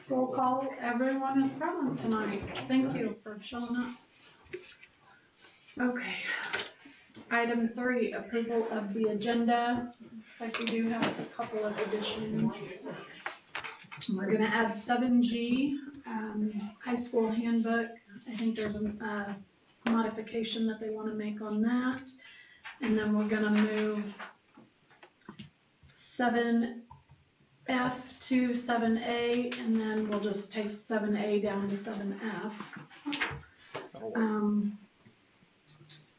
Roll call, everyone is present tonight. Thank you for showing up. Okay. Item 3, approval of the agenda. Looks like we do have a couple of additions. We're gonna add 7G, high school handbook. I think there's a modification that they wanna make on that. And then we're gonna move 7F to 7A, and then we'll just take 7A down to 7F.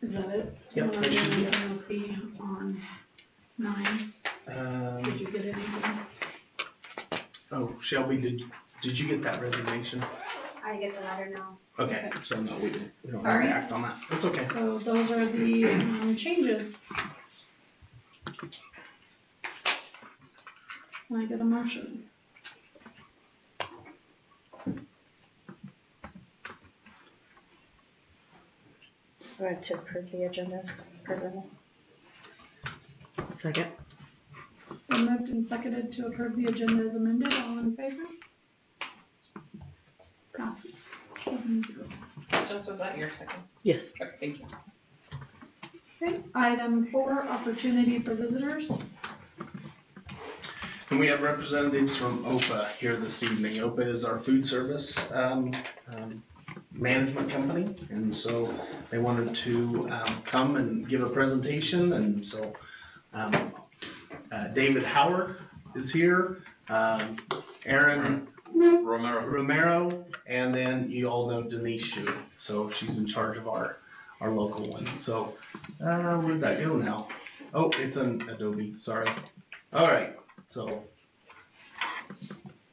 Is that it? Yep. Be on 9. Did you get anything? Oh, Shelby, did you get that resignation? I get the letter now. Okay, so no, we don't have Sorry. to act on that. That's okay. So those are the changes. Can I get a motion? Do I have to approve the agenda as presented? Second. Been moved and seconded to approve the agenda as amended. All in favor? Passes 7-0. Just was that your second? Yes. Okay, thank you. Okay, item 4, opportunity for visitors. And we have representatives from OPA here this evening. OPA is our food service management company, and so they wanted to come and give a presentation, and so David Howard is here, Aaron Romero, and then you all know Denise Shu, so she's in charge of our local one. So where'd that go now? Oh, it's an Adobe, sorry. All right, so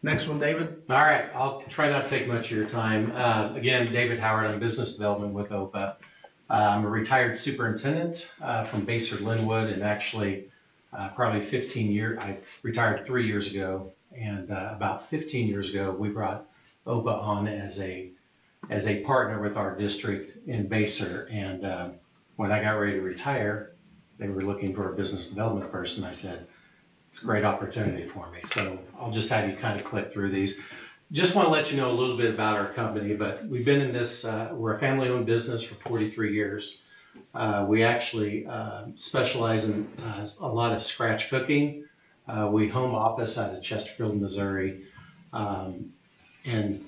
next one, David. All right, I'll try not to take much of your time. Again, David Howard, I'm business development with OPA. I'm a retired superintendent from Baser Linwood, and actually probably 15 years, I retired 3 years ago, and about 15 years ago, we brought OPA on as a partner with our district in Baser. And when I got ready to retire, they were looking for a business development person. I said, it's a great opportunity for me. So I'll just have you kind of click through these. Just want to let you know a little bit about our company, but we've been in this, we're a family-owned business for 43 years. We actually specialize in a lot of scratch cooking. We home office out of Chesterfield, Missouri. And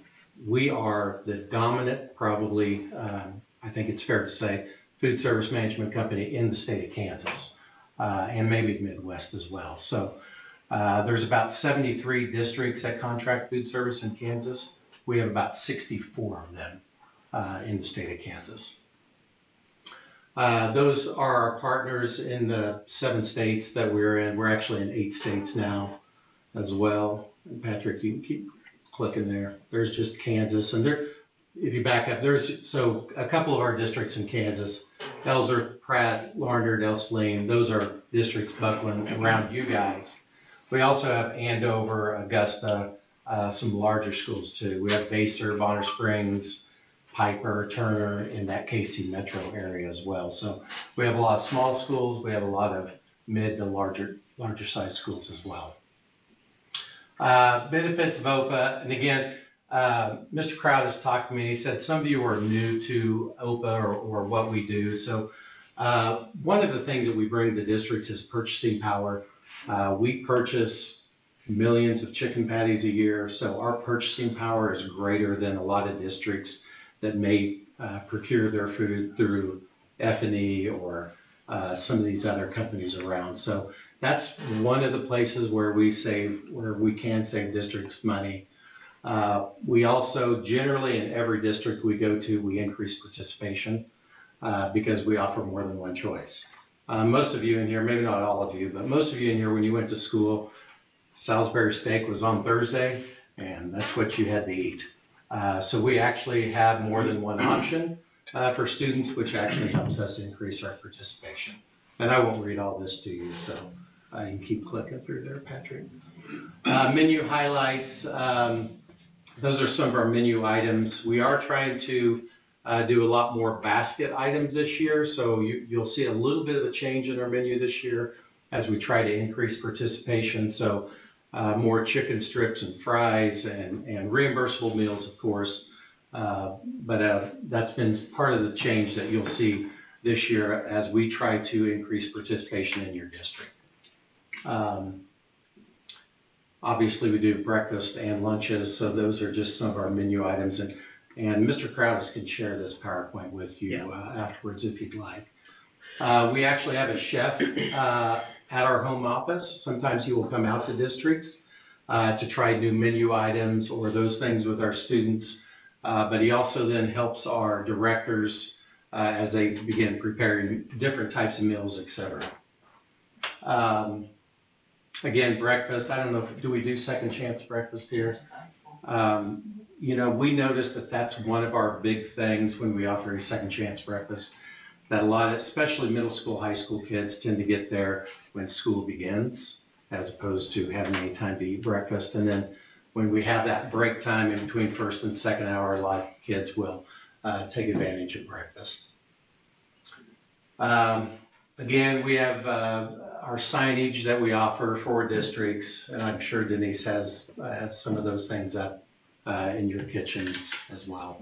we are the dominant, probably, I think it's fair to say, food service management company in the state of Kansas. And maybe the Midwest as well. So there's about 73 districts that contract food service in Kansas. We have about 64 of them in the state of Kansas. Those are our partners in the 7 states that we're in. We're actually in 8 states now as well. And Patrick, you can keep clicking there. There's just Kansas. And there, if you back up, there's so a couple of our districts in Kansas, Ellsworth, Pratt, Larned, El Saline, those are districts buckling around you guys. We also have Andover, Augusta, some larger schools too. We have Baser, Bonner Springs, Piper, Turner in that KC metro area as well. So we have a lot of small schools. We have a lot of mid to larger size schools as well. Benefits of OPA, and again, Mr. Crowd has talked to me. He said some of you are new to OPA or what we do. So one of the things that we bring to districts is purchasing power. We purchase millions of chicken patties a year, so our purchasing power is greater than a lot of districts that may procure their food through F&E or some of these other companies around. So that's one of the places where we can save districts money. We also generally in every district we go to, we increase participation because we offer more than one choice. Most of you in here, maybe not all of you, but most of you in here, when you went to school, Salisbury steak was on Thursday, and that's what you had to eat. So we actually have more than one option for students, which actually helps us increase our participation. And I won't read all this to you, so you can keep clicking through there, Patrick. Menu highlights. Those are some of our menu items. We are trying to do a lot more basket items this year, so you'll see a little bit of a change in our menu this year as we try to increase participation. So more chicken strips and fries and reimbursable meals, of course. But that's been part of the change that you'll see this year as we try to increase participation in your district. Obviously, we do breakfast and lunches, so those are just some of our menu items. And Mr. Crowdis can share this PowerPoint with you afterwards if you'd like. We actually have a chef at our home office. Sometimes he will come out to districts to try new menu items or those things with our students. But he also then helps our directors as they begin preparing different types of meals, etc. Again, breakfast, I don't know, do we do second chance breakfast here? You know, we noticed that that's one of our big things when we offer a second chance breakfast, that a lot, especially middle school, high school kids tend to get there when school begins, as opposed to having any time to eat breakfast. And then when we have that break time in between first and second hour, a lot of kids will take advantage of breakfast. Again, we have our signage that we offer for districts, and I'm sure Denise has some of those things up in your kitchens as well.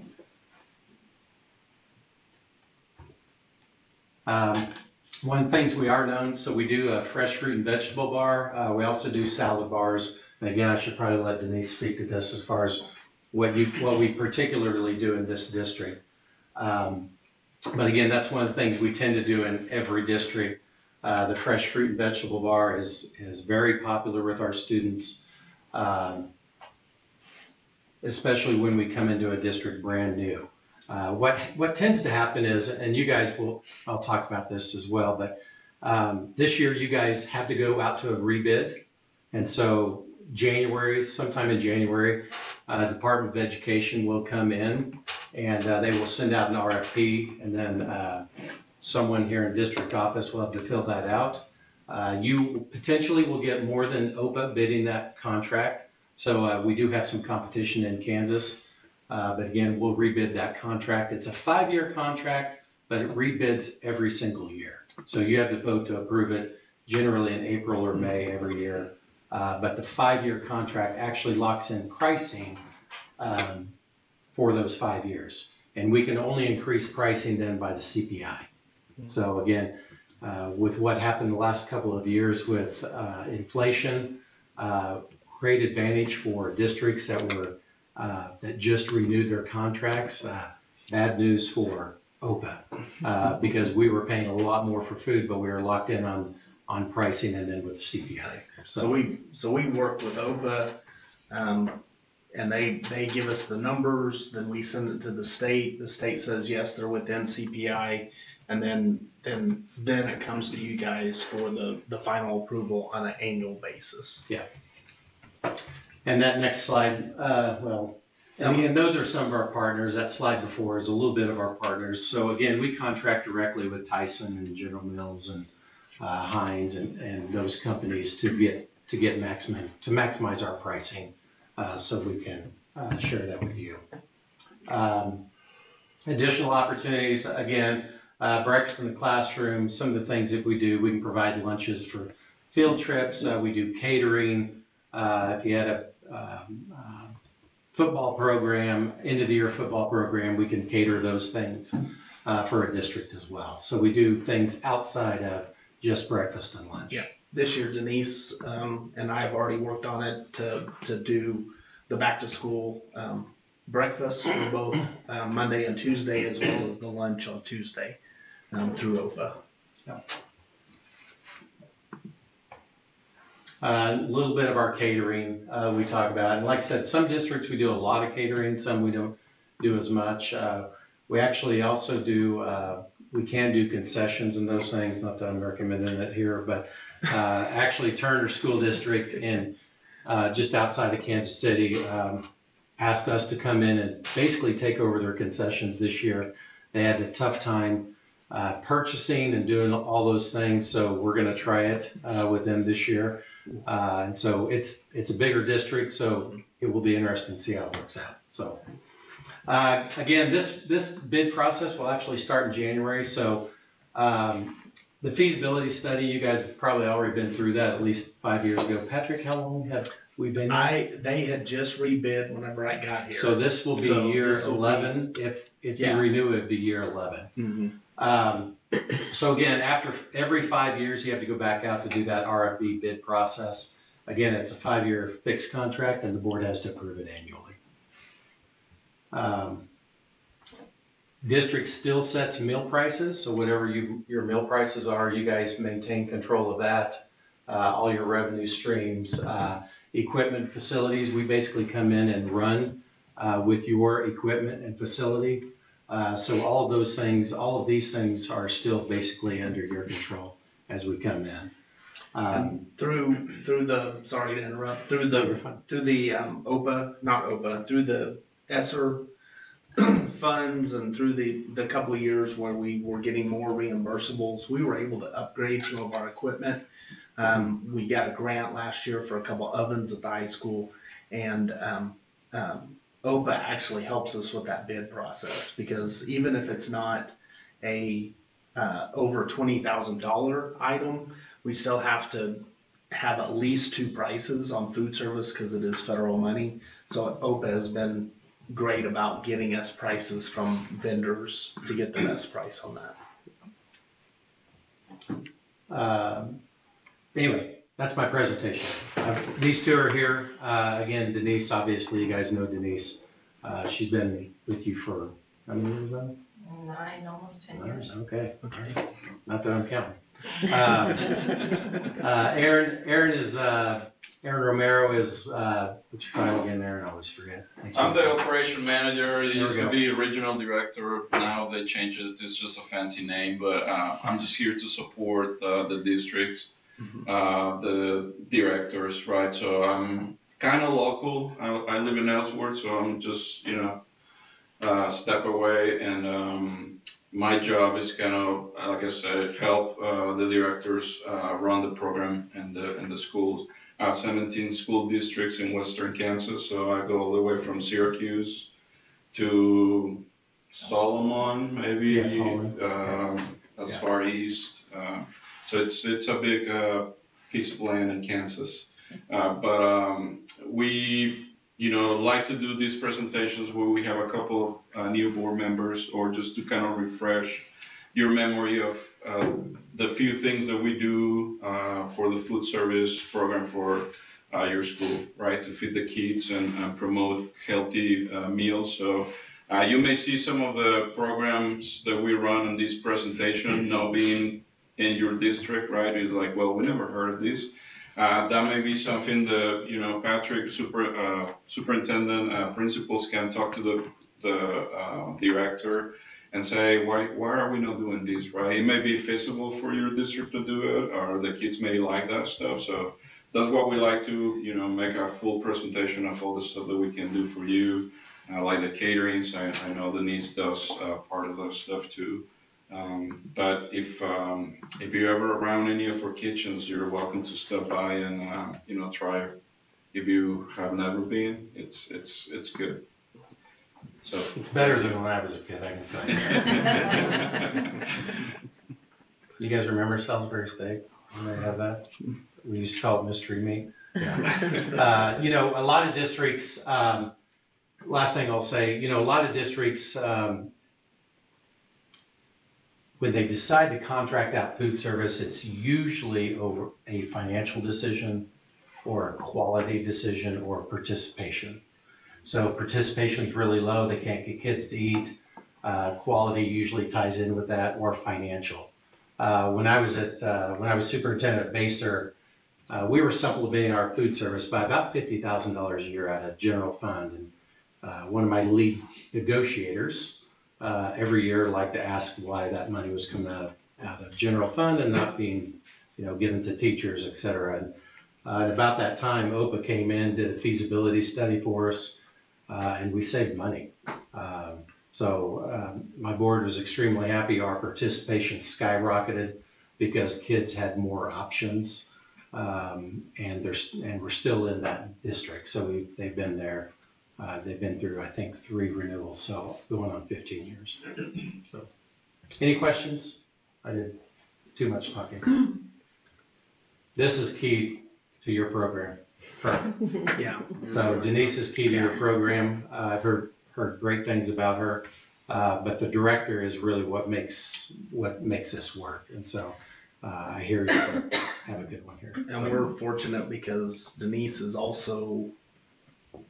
One things we are known, so we do a fresh fruit and vegetable bar. We also do salad bars. And again, I should probably let Denise speak to this as far as what we particularly do in this district. But again, that's one of the things we tend to do in every district. The fresh fruit and vegetable bar is very popular with our students, especially when we come into a district brand new. What tends to happen is, and you guys will, I'll talk about this as well, but this year you guys have to go out to a rebid. And so sometime in January, Department of Education will come in and they will send out an RFP, and then someone here in district office will have to fill that out. You potentially will get more than OPA bidding that contract. So we do have some competition in Kansas. But again, we'll rebid that contract. It's a 5-year contract, but it rebids every single year. So you have to vote to approve it generally in April or May every year. But the 5-year contract actually locks in pricing for those 5 years. And we can only increase pricing then by the CPI. So again, with what happened the last couple of years with inflation, great advantage for districts that just renewed their contracts. Bad news for OPA because we were paying a lot more for food, but we were locked in on pricing and then with the CPI. So we work with OPA, and they give us the numbers. Then we send it to the state. The state says yes, they're within CPI, and then it comes to you guys for the final approval on an annual basis. Yeah. And that next slide, and again, those are some of our partners. That slide before is a little bit of our partners. So again, we contract directly with Tyson and General Mills and Heinz and those companies to maximize our pricing, so we can share that with you. Additional opportunities, again, breakfast in the classroom. Some of the things that we do, we can provide lunches for field trips. We do catering. If you had a football program, end of the year football program, we can cater those things for a district as well. So we do things outside of just breakfast and lunch. Yeah. This year, Denise and I have already worked on it to do the back to school breakfast for both Monday and Tuesday, as well as the lunch on Tuesday through OPA. Yeah. A little bit of our catering we talk about. And like I said, some districts we do a lot of catering, some we don't do as much. We actually also do, we can do concessions and those things, not that I'm recommending it here, but actually Turner School District in just outside of Kansas City asked us to come in and basically take over their concessions this year. They had a tough time purchasing and doing all those things, so we're going to try it with them this year. And so it's a bigger district, so it will be interesting to see how it works out. So again, this bid process will actually start in January. So The feasibility study, you guys have probably already been through that at least 5 years ago. Patrick, how long have we been here? They had just rebid whenever I got here. So this will be So year this will 11. If Yeah. you renew, it'd be year 11. So again, after every 5 years, you have to go back out to do that RFB bid process. Again, it's a 5-year fixed contract, and the board has to approve it annually. District still sets meal prices, so whatever your meal prices are, you guys maintain control of that. All your revenue streams, equipment, facilities, we basically come in and run with your equipment and facility. So all of these things are still basically under your control as we come in. Through the, sorry to interrupt, through the through the ESSER funds and through the couple of years where we were getting more reimbursables, we were able to upgrade some of our equipment. We got a grant last year for a couple ovens at the high school, and OPA actually helps us with that bid process, because even if it's not a over $20,000 item, we still have to have at least 2 prices on food service because it is federal money. So OPA has been great about getting us prices from vendors to get the best price on that. Anyway, that's my presentation. These two are here. Again, Denise, obviously, you guys know Denise. She's been with you for how many years now? 9, almost 10 years. Okay. Not that I'm counting. Aaron Romero is, what's your title again, Aaron? I always forget. I'm the operation manager. It There we used to go. be regional director. Now they changed it. It's just a fancy name, but I'm just here to support the districts, the directors, right? So I'm kind of local. I live in Ellsworth, so I'm just, step away, and my job is kind of, like I said, help the directors run the program in the schools. I have 17 school districts in western Kansas, so I go all the way from Syracuse to Solomon, maybe, Yeah, Solomon. as far east. So it's a big piece of land in Kansas. But we like to do these presentations where we have a couple of new board members, or just to kind of refresh your memory of the few things that we do for the food service program for your school, right? To feed the kids and promote healthy meals. So you may see some of the programs that we run in this presentation not being in your district, right? It's like, well, we never heard of this. That may be something that, Patrick, superintendent, principals can talk to the director and say, why are we not doing this, right? It may be feasible for your district to do it, or the kids may like that stuff. So that's what we like to, make a full presentation of all the stuff that we can do for you. Like the catering, so I know Denise does part of that stuff too. But if you're ever around any of our kitchens, you're welcome to stop by and try. If you have never been, it's good. So It's better than when I was a kid, I can tell you. You guys remember Salisbury steak? When they have that? We used to call it mystery meat. Yeah. A lot of districts, last thing I'll say, a lot of districts, when they decide to contract out food service, it's usually over a financial decision or a quality decision or participation. So if participation is really low, they can't get kids to eat. Quality usually ties in with that, or financial. When I was superintendent at Baser, we were supplementing our food service by about $50,000 a year out of general fund. And one of my lead negotiators every year liked to ask why that money was coming out of general fund and not being, given to teachers, et cetera. And about that time, OPA came in, did a feasibility study for us, and we saved money. So my board was extremely happy. Our participation skyrocketed because kids had more options, and we're still in that district. So they've been there. They've been through, I think, 3 renewals, so going on 15 years. So, any questions? I did. too much talking. This is key to your program. Her. Yeah. So Denise is key to your program. I've heard great things about her, but the director is really what makes this work. And so I hear you have a good one here. And So, we're fortunate because Denise is also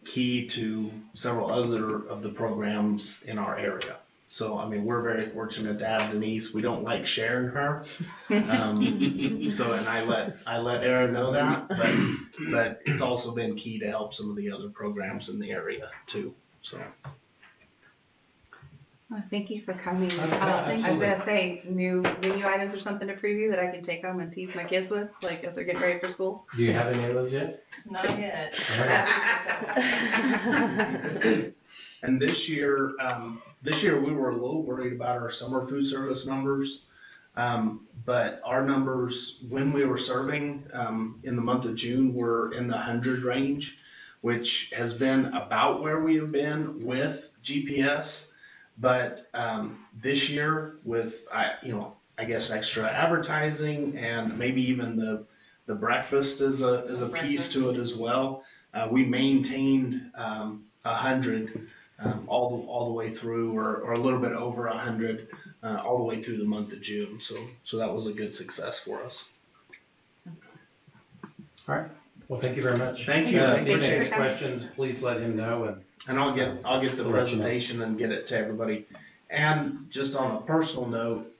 key to several other of the programs in our area. So, I mean, we're very fortunate to have Denise. We don't like sharing her. So, and I let Aaron know that, but it's also been key to help some of the other programs in the area too. So, Well, thank you for coming. Yeah, I was absolutely. gonna say, new menu items or something to preview that I can take home and tease my kids with, like as they're getting ready for school. do you have any of those yet? Not yet. and this year we were a little worried about our summer food service numbers. But our numbers when we were serving in the month of June were in the 100 range, which has been about where we have been with GPS. But this year with I guess extra advertising and maybe even the breakfast is a piece to it as well. We maintained 100 all the way through, or a little bit over 100 all the way through the month of June. So that was a good success for us. All right. Well, thank you very much. Thank you. If anyone Thank you has for coming. questions, please let him know. And I'll get the We'll let you know. presentation and get it to everybody. And just on a personal note,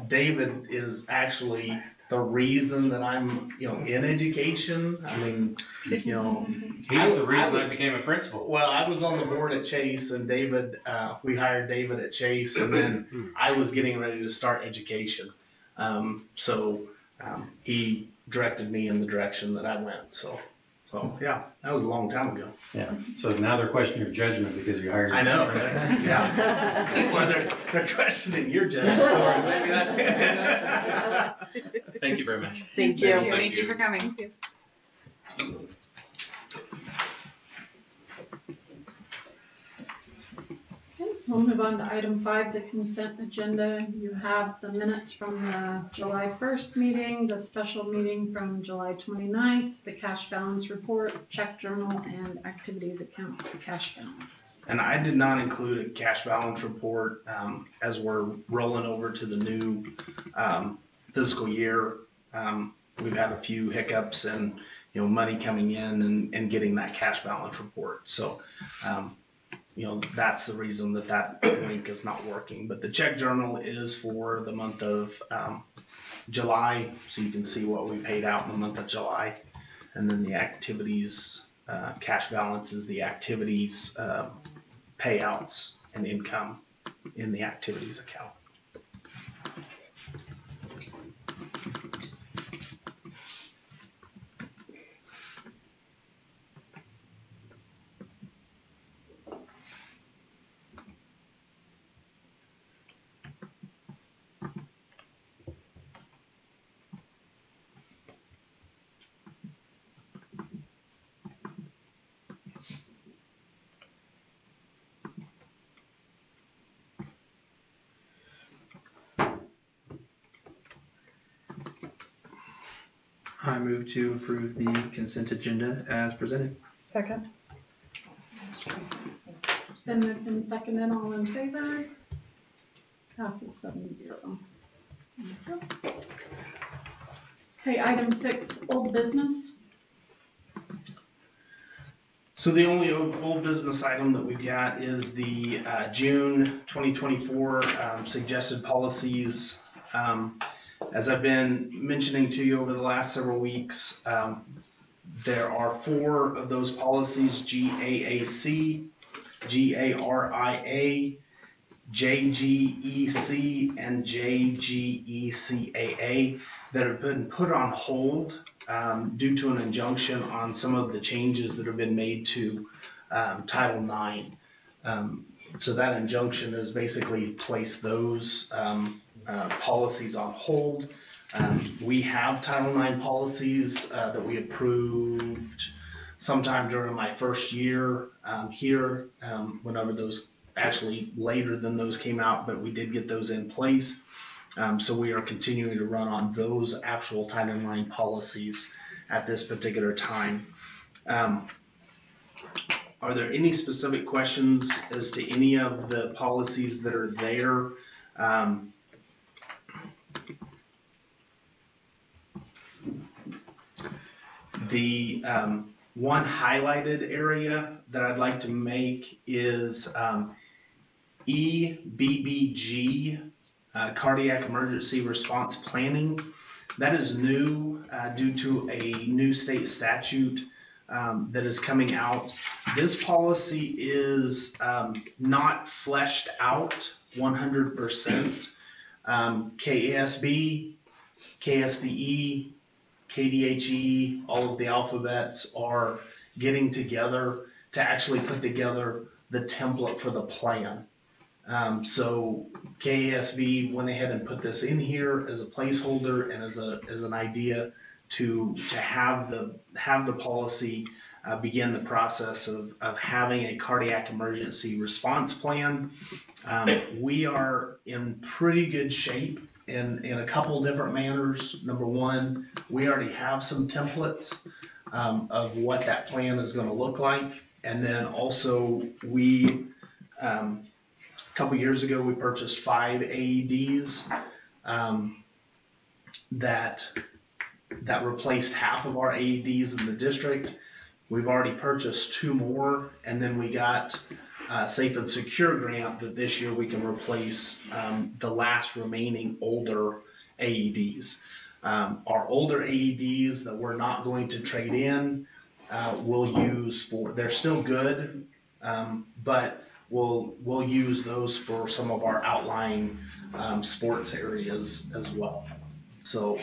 David is actually the reason that I'm in education. I mean, He's the reason I became a principal. Well, I was on the board at Chase, and David, we hired David at Chase, and then I was getting ready to start education. So he directed me in the direction that I went. So yeah, that was a long time ago. Yeah. So now they're questioning your judgment because you hired him. I know. Yeah. Well, they're questioning your judgment. Or maybe that's Thank you very much. Thank you. Thank Thank you you. for coming. We'll move on to item 5, the consent agenda. You have the minutes from the July 1st meeting, the special meeting from July 29th, the cash balance report, check journal, and activities account for cash balance. And I did not include a cash balance report as we're rolling over to the new fiscal year. We've had a few hiccups and money coming in and getting that cash balance report. So that's the reason that link is not working. But the check journal is for the month of July, so you can see what we paid out in the month of July. And then the activities cash balance is the activities payouts and income in the activities account. I move to approve the consent agenda as presented. Second. It's been moved and seconded. All in favor? Passes 7-0. Okay, item 6, old business. So the only old business item that we've got is the June 2024 suggested policies. As I've been mentioning to you over the last several weeks, there are 4 of those policies: GAAC, GARIA, JGEC, and JGECAA that have been put on hold due to an injunction on some of the changes that have been made to Title IX. So that injunction has basically placed those policies on hold. We have Title IX policies that we approved sometime during my first year here, whenever those, actually later than those came out, but we did get those in place. So we are continuing to run on those actual timeline policies at this particular time. Are there any specific questions as to any of the policies that are there? The one highlighted area that I'd like to make is EBBG, cardiac emergency response planning. That is new due to a new state statute that is coming out. This policy is not fleshed out 100%. KASB, KSDE, KDHE, all of the alphabets are getting together to actually put together the template for the plan. So KASB went ahead and put this in here as a placeholder and as an idea to have the policy begin the process of having a cardiac emergency response plan. We are in pretty good shape in a couple different manners. Number one, we already have some templates of what that plan is going to look like. And then also we, a couple years ago, we purchased 5 AEDs that replaced half of our AEDs in the district. We've already purchased 2 more, and then we got Safe and Secure grant that this year we can replace the last remaining older AEDs. Our older AEDs that we're not going to trade in, we'll use they're still good, but we'll use those for some of our outlying sports areas as well. So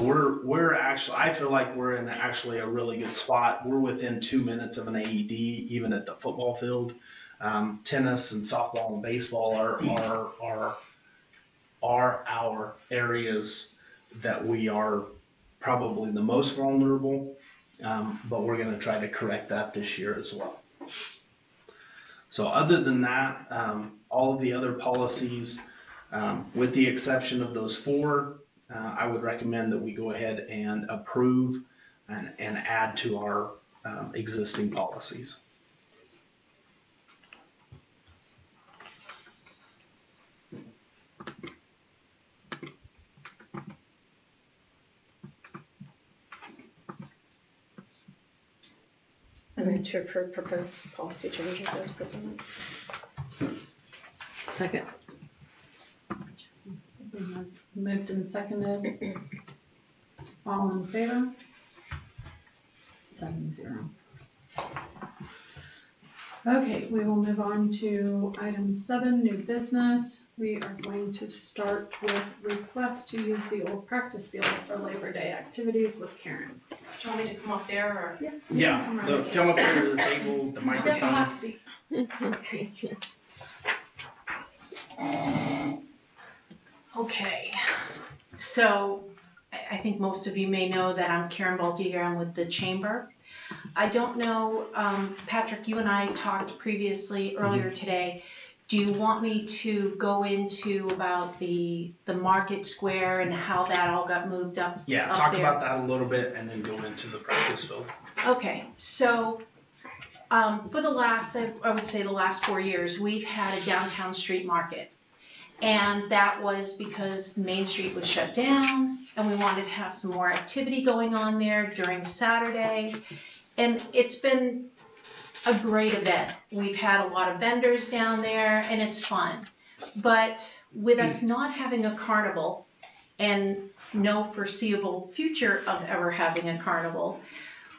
we're actually, I feel like we're in actually a really good spot. We're within 2 minutes of an AED, even at the football field. Tennis and softball and baseball are our areas that we are probably the most vulnerable, but we're going to try to correct that this year as well. So other than that, all of the other policies, with the exception of those 4, I would recommend that we go ahead and approve and add to our existing policies. I move to approve proposed policy changes as presented. Second. Moved and seconded. All in favor? 7-0. Okay, we will move on to item 7, new business. We are going to start with request to use the old practice field for Labor Day activities with Karen. Do you want me to come up there or? Yeah, come up here to the table, the Get the microphone. hot seat. Okay, so I think most of you may know that I'm Karen Balti here. I'm with the Chamber. I don't know, Patrick, you and I talked previously earlier today. Do you want me to go into about the market square and how that all got moved up? Yeah, up talk there? about that a little bit and then go into the practice field. Okay, so for the last, I would say the last 4 years, we've had a downtown street market. And that was because Main Street was shut down and we wanted to have some more activity going on there during Saturday. And it's been a great event. We've had a lot of vendors down there and it's fun. But with us not having a carnival and no foreseeable future of ever having a carnival,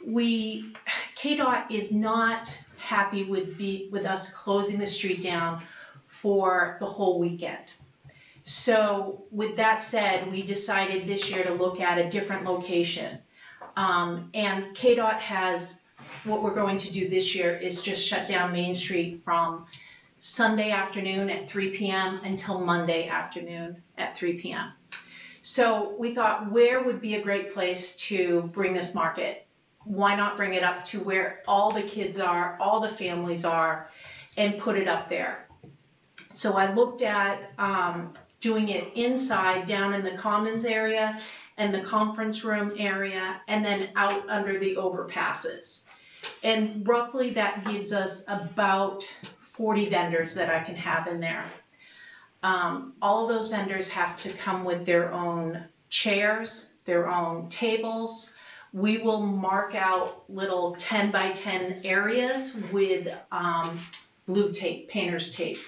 KDOT is not happy with us closing the street down for the whole weekend. So with that said, we decided this year to look at a different location. And KDOT has, what we're going to do this year is just shut down Main Street from Sunday afternoon at 3 p.m. until Monday afternoon at 3 p.m. So we thought, where would be a great place to bring this market? Why not bring it up to where all the kids are, all the families are, and put it up there? So I looked at doing it inside, down in the commons area and the conference room area, and then out under the overpasses. And roughly that gives us about 40 vendors that I can have in there. All of those vendors have to come with their own chairs, their own tables. We will mark out little 10 by 10 areas with blue tape, painter's tape.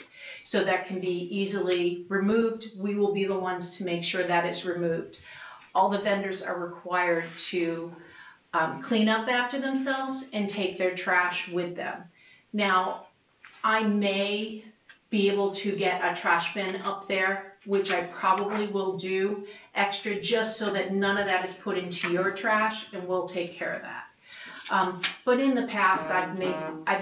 So that can be easily removed. We will be the ones to make sure that is removed. All the vendors are required to clean up after themselves and take their trash with them. Now, I may be able to get a trash bin up there, which I probably will do extra just so that none of that is put into your trash, and we'll take care of that. But in the past, I've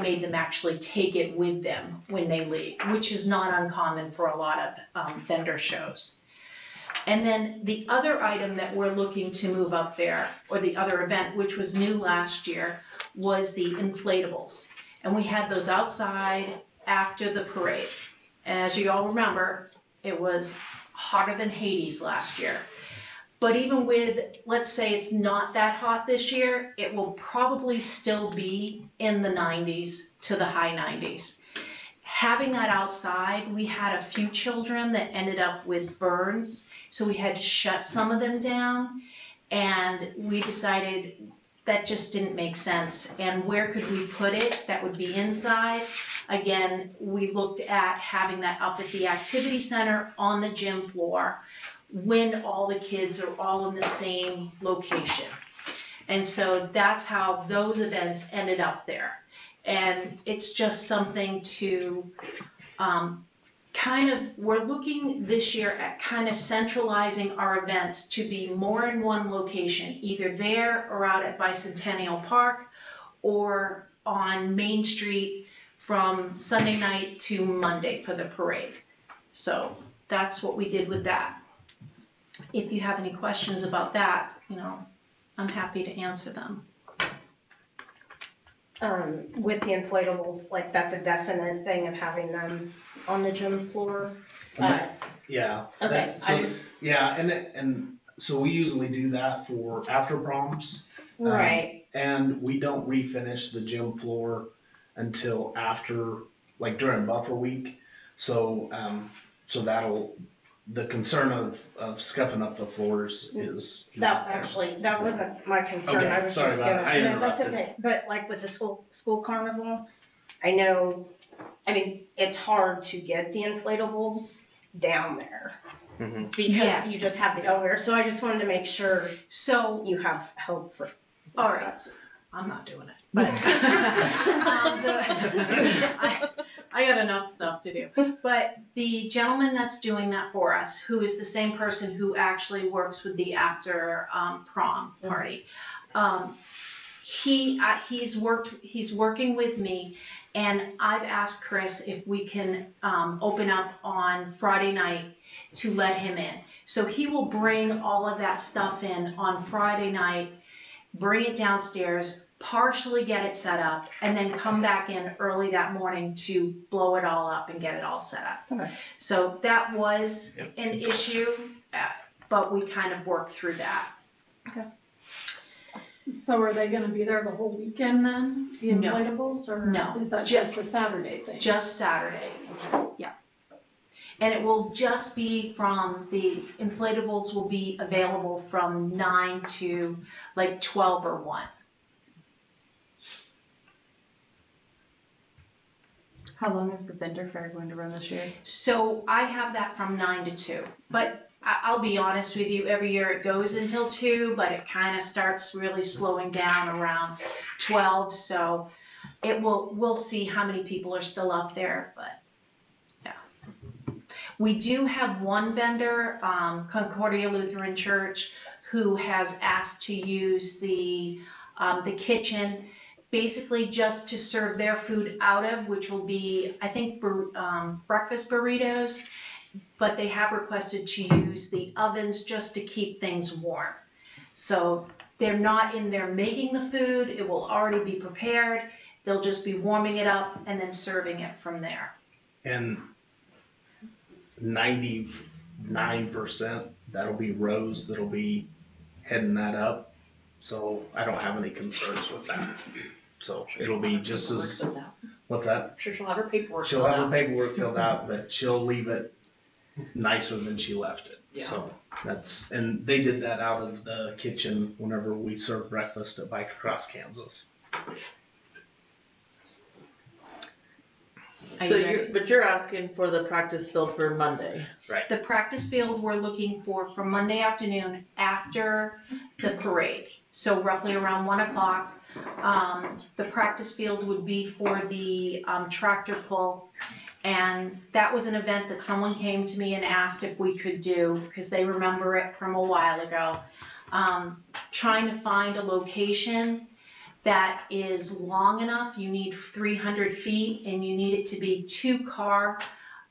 made them actually take it with them when they leave, which is not uncommon for a lot of vendor shows. And then the other item that we're looking to move up there, or the other event, which was new last year, was the inflatables. And we had those outside after the parade. And as you all remember, it was hotter than Hades last year. But even with, let's say it's not that hot this year, it will probably still be in the 90s to the high 90s. Having that outside, we had a few children that ended up with burns, so we had to shut some of them down, and we decided that just didn't make sense. And where could we put it that would be inside? Again, we looked at having that up at the activity center on the gym floor when all the kids are all in the same location. And so that's how those events ended up there. And it's just something to we're looking this year at kind of centralizing our events to be more in one location, either there or out at Bicentennial Park or on Main Street from Sunday night to Monday for the parade. So that's what we did with that. If you have any questions about that, I'm happy to answer them. With the inflatables, like that's a definite thing of having them on the gym floor. Yeah. Okay. And so we usually do that for after proms. Right. And we don't refinish the gym floor until after, like during buffer week. So the concern of scuffing up the floors is That wasn't my concern. Okay, I was sorry just about gonna. it. I No, that's interrupted. okay. But like with the school carnival, I know. I mean, it's hard to get the inflatables down there because Yes. you just have the elevator. So I just wanted to make sure So, you have help for. all right, I'm not doing it, but I got enough stuff to do. But the gentleman that's doing that for us, who is the same person who actually works with the after prom party, he's working with me, and I've asked Chris if we can open up on Friday night to let him in. So he will bring all of that stuff in on Friday night, bring it downstairs, partially get it set up, and then come back in early that morning to blow it all up and get it all set up. Okay. So that was an issue, but we kind of worked through that. So are they gonna be there the whole weekend then, the No. inflatables, or No. is that just a Saturday thing? Just Saturday, yeah. And it will just be the inflatables will be available from 9 to like 12 or 1. How long is the vendor fair going to run this year? So I have that from 9 to 2, but I'll be honest with you, every year it goes until 2, but it kind of starts really slowing down around 12, so we'll see how many people are still up there, but yeah. We do have one vendor, Concordia Lutheran Church, who has asked to use the kitchen basically just to serve their food out of, which will be, I think, breakfast burritos, but they have requested to use the ovens just to keep things warm. So they're not in there making the food, it will already be prepared, they'll just be warming it up and then serving it from there. And 90 9%. That'll be Rose that'll be heading that up. So I don't have any concerns with that. So it'll be just as, what's that? I'm sure she'll have her paperwork. She'll have her paperwork filled out, but she'll leave it nicer than she left it. Yeah. So that's, and they did that out of the kitchen whenever we served breakfast at Bike Across Kansas. Are So you ready? but you're asking for the practice field for Monday. The practice field we're looking for Monday afternoon after the parade. So roughly around 1 o'clock. The practice field would be for the tractor pull. And that was an event that someone came to me and asked if we could do, because they remember it from a while ago. Trying to find a location that is long enough. You need 300 feet and you need it to be 2-car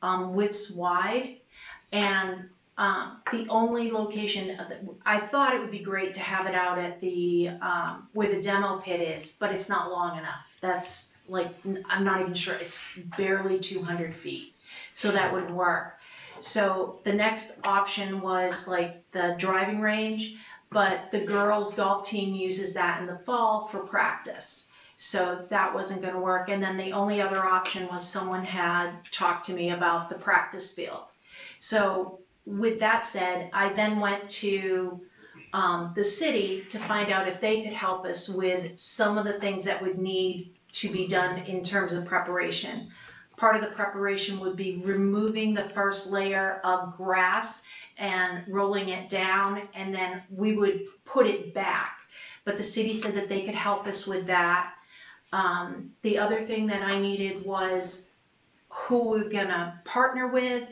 widths wide. And the only location, I thought it would be great to have it out at the, where the demo pit is, but it's not long enough. That's like, I'm not even sure, it's barely 200 feet. So that wouldn't work. So the next option was like the driving range, but the girls' golf team uses that in the fall for practice. So that wasn't going to work. And then the only other option was someone had talked to me about the practice field. So with that said, I then went to the city to find out if they could help us with some of the things that would need to be done in terms of preparation. Part of the preparation would be removing the first layer of grass and rolling it down, and then we would put it back. But the city said that they could help us with that. The other thing that I needed was who we're gonna partner with,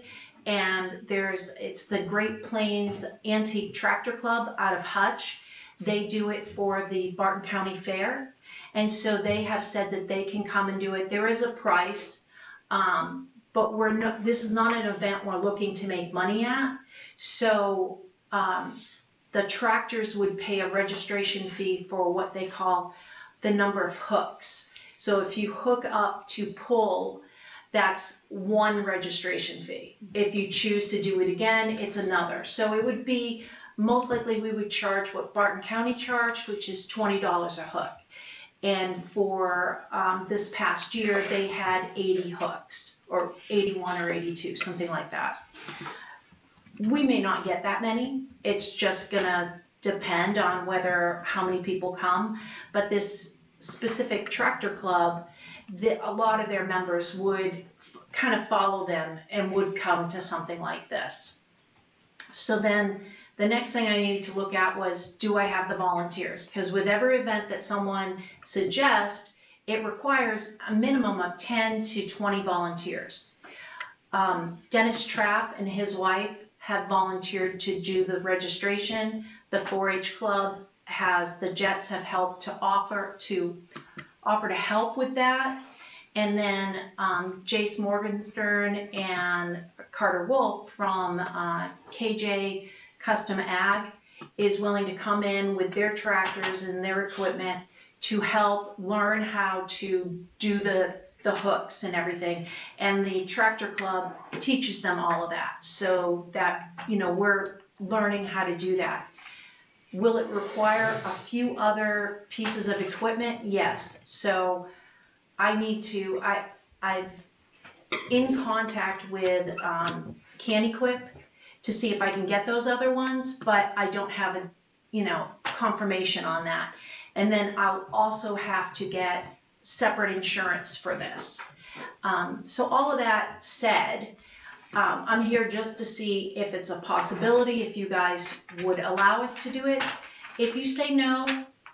and it's the Great Plains Antique Tractor Club out of Hutch. They do it for the Barton County Fair, and so they have said that they can come and do it. There is a price, but this is not an event we're looking to make money at. So the tractors would pay a registration fee for what they call the number of hooks. So if you hook up to pull, that's one registration fee. If you choose to do it again, it's another. So it would be, most likely we would charge what Barton County charged, which is $20 a hook. And for this past year, they had 80 hooks, or 81 or 82, something like that. We may not get that many. It's just gonna depend on how many people come. But this specific tractor club, a lot of their members would kind of follow them and would come to something like this. So then the next thing I needed to look at was, do I have the volunteers? Because with every event that someone suggests, it requires a minimum of 10 to 20 volunteers. Dennis Trapp and his wife have volunteered to do the registration. The 4-H club the Jets have helped to offer to help with that. And then Jace Morgenstern and Carter Wolf from KJ Custom Ag is willing to come in with their tractors and their equipment to help learn how to do the hooks and everything. And the tractor club teaches them all of that, so that, we're learning how to do that. Will it require a few other pieces of equipment? Yes. So I'm in contact with CanEquip to see if I can get those other ones, but I don't have confirmation on that. And then I'll also have to get separate insurance for this. So all of that said, I'm here just to see if it's a possibility, if you guys would allow us to do it. If you say no,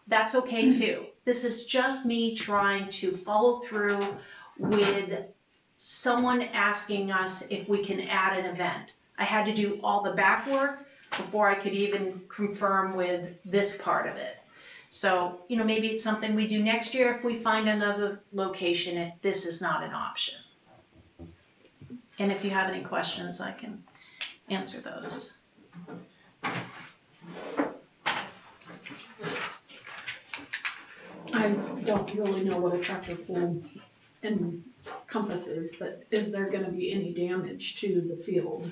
that's okay too. This is just me trying to follow through with someone asking us if we can add an event. I had to do all the back work before I could even confirm with this part of it. So, maybe it's something we do next year if we find another location, if this is not an option. And if you have any questions, I can answer those. I don't really know what a tractor pull encompasses, but is there gonna be any damage to the field?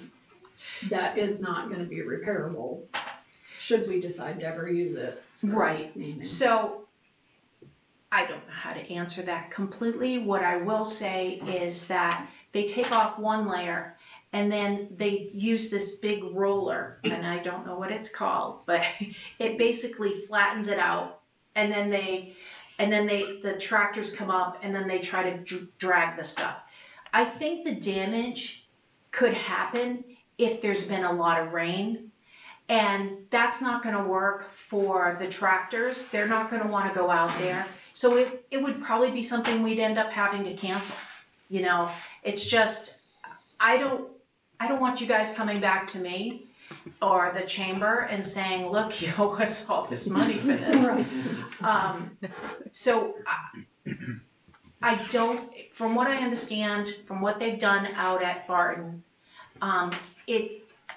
that is not gonna be repairable, should we decide to ever use it. Right. Meaning. So I don't know how to answer that completely. What I will say is that they take off one layer and then they use this big roller, and I don't know what it's called, but it basically flattens it out, and then the tractors come up and then they try to drag the stuff. I think the damage could happen if there's been a lot of rain, and that's not going to work for the tractors. They're not going to want to go out there. So it would probably be something we'd end up having to cancel. You know, it's just, I don't want you guys coming back to me or the chamber and saying, look, you owe us all this money for this. So I don't, from what I understand, from what they've done out at Barton,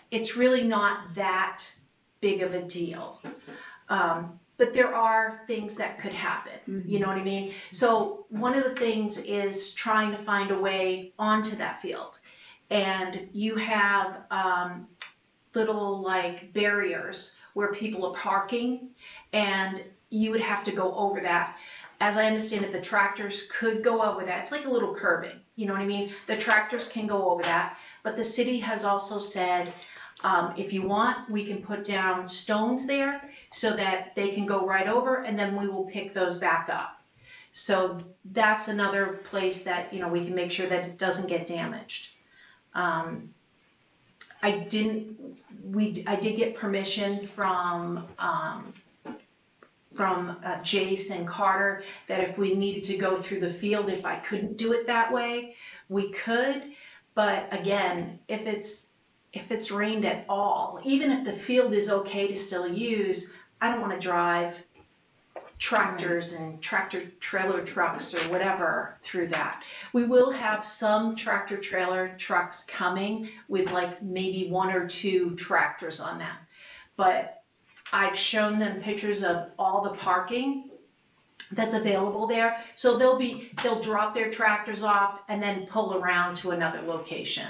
it's really not that big of a deal. But there are things that could happen, you know what I mean? So one of the things is trying to find a way onto that field. And you have little like barriers where people are parking, and you would have to go over that. As I understand it, the tractors could go over that. It's like a little curbing, you know what I mean? The tractors can go over that, but the city has also said, if you want, we can put down stones there so that they can go right over, and then we will pick those back up. So that's another place that, you know, we can make sure that it doesn't get damaged. I did get permission from Jace and Carter that if we needed to go through the field, if I couldn't do it that way, we could. But again, if it's rained at all, even if the field is okay to still use, I don't want to drive tractors and tractor trailer trucks or whatever through that. We will have some tractor trailer trucks coming with like maybe 1 or 2 tractors on them. But I've shown them pictures of all the parking that's available there. So they'll drop their tractors off and then pull around to another location.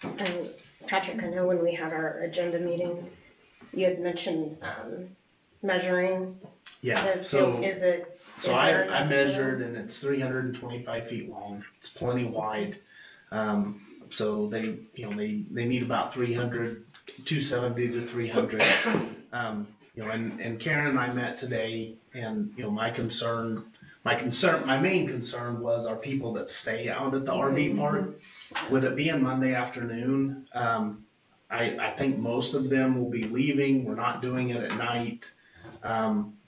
And Patrick, I know when we had our agenda meeting, you had mentioned measuring. Yeah, the so, field. Is there I enough measured, and it's 325 feet long. It's plenty wide. So they need about 270 to 300. And Karen and I met today, and my main concern was our people that stay out at the RV park. With it being Monday afternoon, I think most of them will be leaving. We're not doing it at night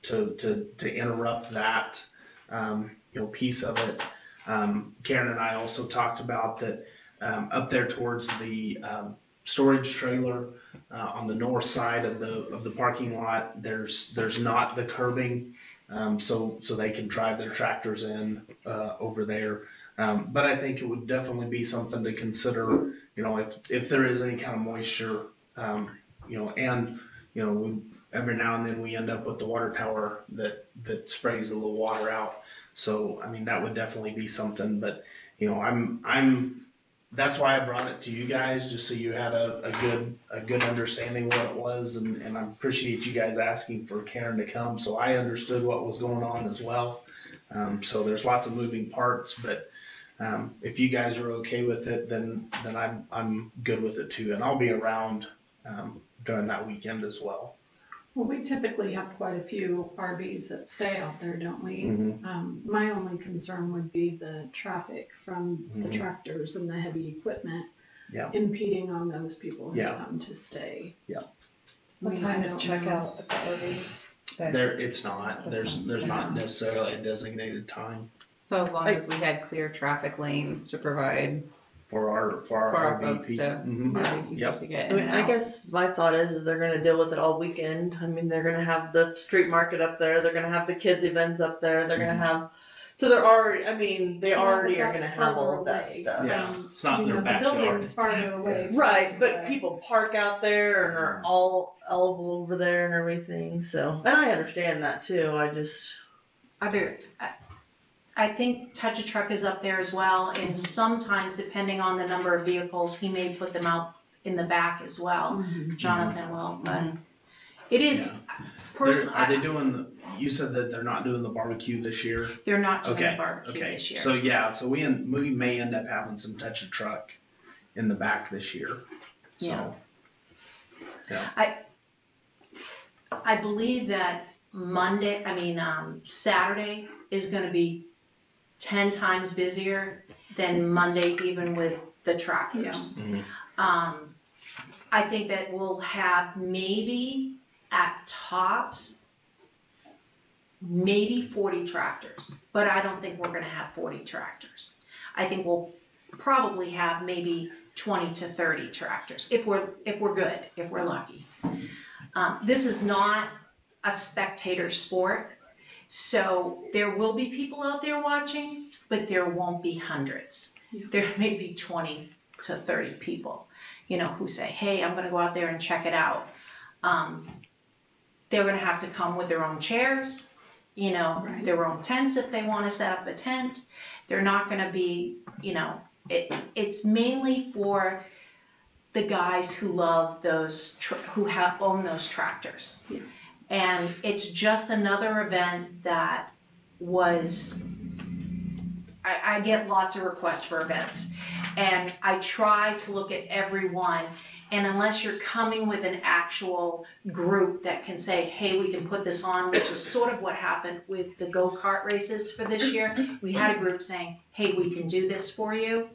to interrupt that piece of it. Karen and I also talked about that up there towards the storage trailer on the north side of the parking lot. There's not the curbing, so they can drive their tractors in over there. But I think it would definitely be something to consider, if there is any kind of moisture, every now and then we end up with the water tower that sprays a little water out. So, I mean, that would definitely be something, but, that's why I brought it to you guys, just so you had a good understanding what it was, and I appreciate you guys asking for Karen to come, so I understood what was going on as well. So there's lots of moving parts, but if you guys are okay with it, then I'm good with it too, and I'll be around during that weekend as well. Well, we typically have quite a few RVs that stay out there, don't we? Mm-hmm. My only concern would be the traffic from the tractors and the heavy equipment impeding on those people who come to stay. Yeah. What time is checkout at the RV? It's not. There's not necessarily a designated time So as long as we had clear traffic lanes to provide for our RV folks people. to, Mm-hmm. Yep. to get I in mean, and I out. guess my thought is they're gonna deal with it all weekend. I mean, they're gonna have the street market up there, they're gonna have the kids events up there, they're gonna have, so they're already, I mean, they already are gonna have all of that stuff. Yeah, it's not in their The backyard. building's farther away. Right, but people park out there and are all over there and everything, so, and I understand that too, I just. I I think Touch a Truck is up there as well, and sometimes, depending on the number of vehicles, he may put them out in the back as well. Jonathan will, but it is, personally, Are they doing, you said that they're not doing the barbecue this year? they're not doing Okay, the barbecue okay. this year. So yeah, so we may end up having some Touch a Truck in the back this year. So, yeah. I believe that Saturday is gonna be 10 times busier than Monday, even with the tractors. I think that we'll have maybe at tops, maybe 40 tractors, but I don't think we're gonna have 40 tractors. I think we'll probably have maybe 20 to 30 tractors, if we're good, if we're lucky. This is not a spectator sport, so there will be people out there watching, but there won't be hundreds. There may be 20 to 30 people, who say, hey, I'm gonna go out there and check it out. They're gonna have to come with their own chairs, their own tents if they wanna set up a tent. They're not gonna be, it's mainly for the guys who love those, who own those tractors. Yeah. And it's just another event that I get lots of requests for events, and I try to look at everyone, and unless you're coming with an actual group that can say, hey, we can put this on, which is sort of what happened with the go-kart races for this year. We had a group saying, hey, we can do this for you.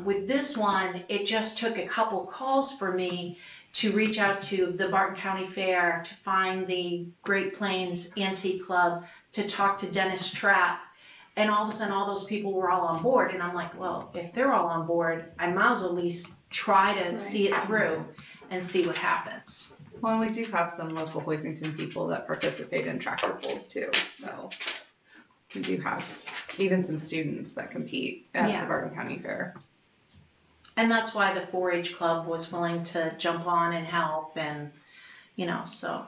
With this one, it just took a couple calls for me to reach out to the Barton County Fair, to find the Great Plains Antique Club, to talk to Dennis Trapp, and all of a sudden all those people were all on board, and I'm like, well, if they're all on board, I might as well at least try to see it through and see what happens. Well, and we do have some local Hoisington people that participate in tractor pulls too, so we do have even some students that compete at the Barton County Fair. And that's why the 4-H club was willing to jump on and help, and so.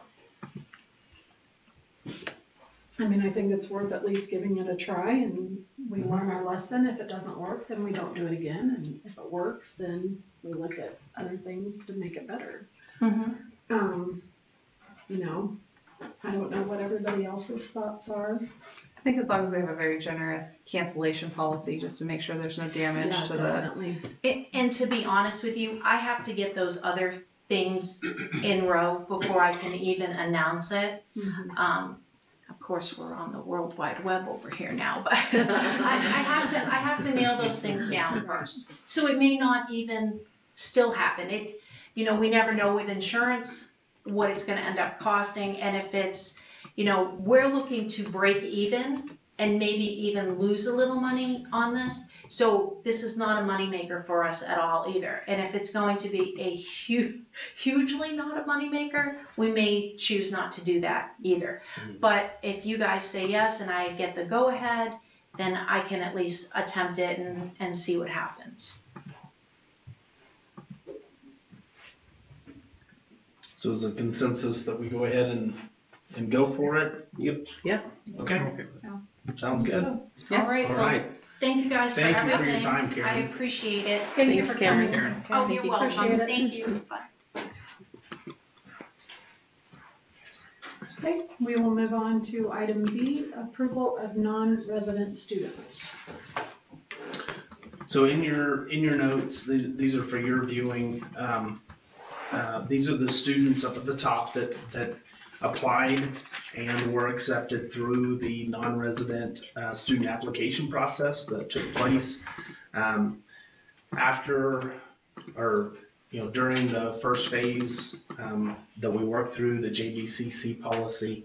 I think it's worth at least giving it a try, and we learn our lesson. If it doesn't work, then we don't do it again, and if it works, then we look at other things to make it better. I don't know what everybody else's thoughts are. I think as long as we have a very generous cancellation policy, just to make sure there's no damage to definitely. And to be honest with you, I have to get those other things in row before I can even announce it. Of course, we're on the World Wide Web over here now, but I have to nail those things down first. So it may not even still happen. We never know with insurance what it's going to end up costing, and if it's, we're looking to break even and maybe even lose a little money on this. So this is not a moneymaker for us at all either. And if it's going to be a hugely not a moneymaker, we may choose not to do that either. But if you guys say yes and I get the go ahead, then I can at least attempt it and see what happens. So is the consensus that we go ahead and go for it? Yep. Yeah. Okay. Sounds good. All right. All right. Thank you guys Thank for you everything. for your time, Karen. I appreciate it. Thank you for Karen. coming. Oh, you're welcome. Appreciate it. Thank you. Bye. Okay, we will move on to item B, approval of non-resident students. So in your notes, these are for your viewing. These are the students up at the top that applied and were accepted through the non-resident student application process that took place during the first phase that we worked through the JBCC policy,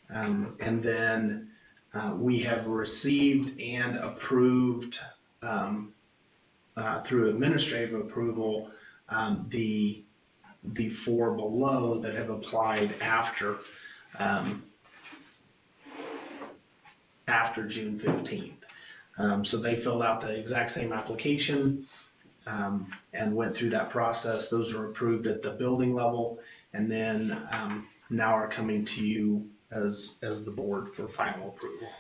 and then we have received and approved through administrative approval the four below that have applied after June 15th. So they filled out the exact same application and went through that process. Those were approved at the building level, and then now are coming to you as the board for final approval.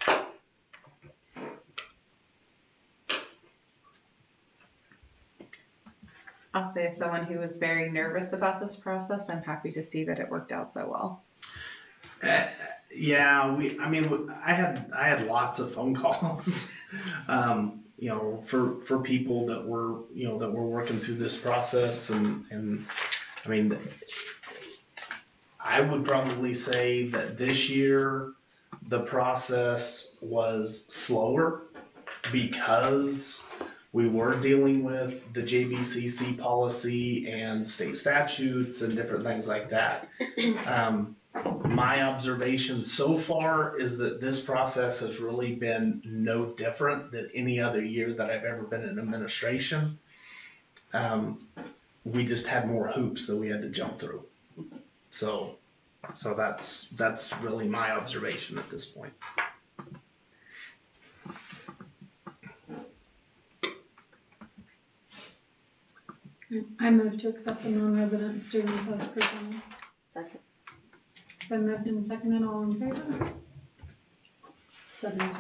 I'll say, as someone who was very nervous about this process, I'm happy to see that it worked out so well. Yeah, I had lots of phone calls, for people that were working through this process, and I mean, I would probably say that this year the process was slower because we were dealing with the JBCC policy and state statutes and different things like that. My observation so far is that this process has really been no different than any other year that I've ever been in administration. We just had more hoops that we had to jump through. So that's really my observation at this point. I move to accept the non-resident students as presented. Second. Been moved and seconded, all in favor? 7-0.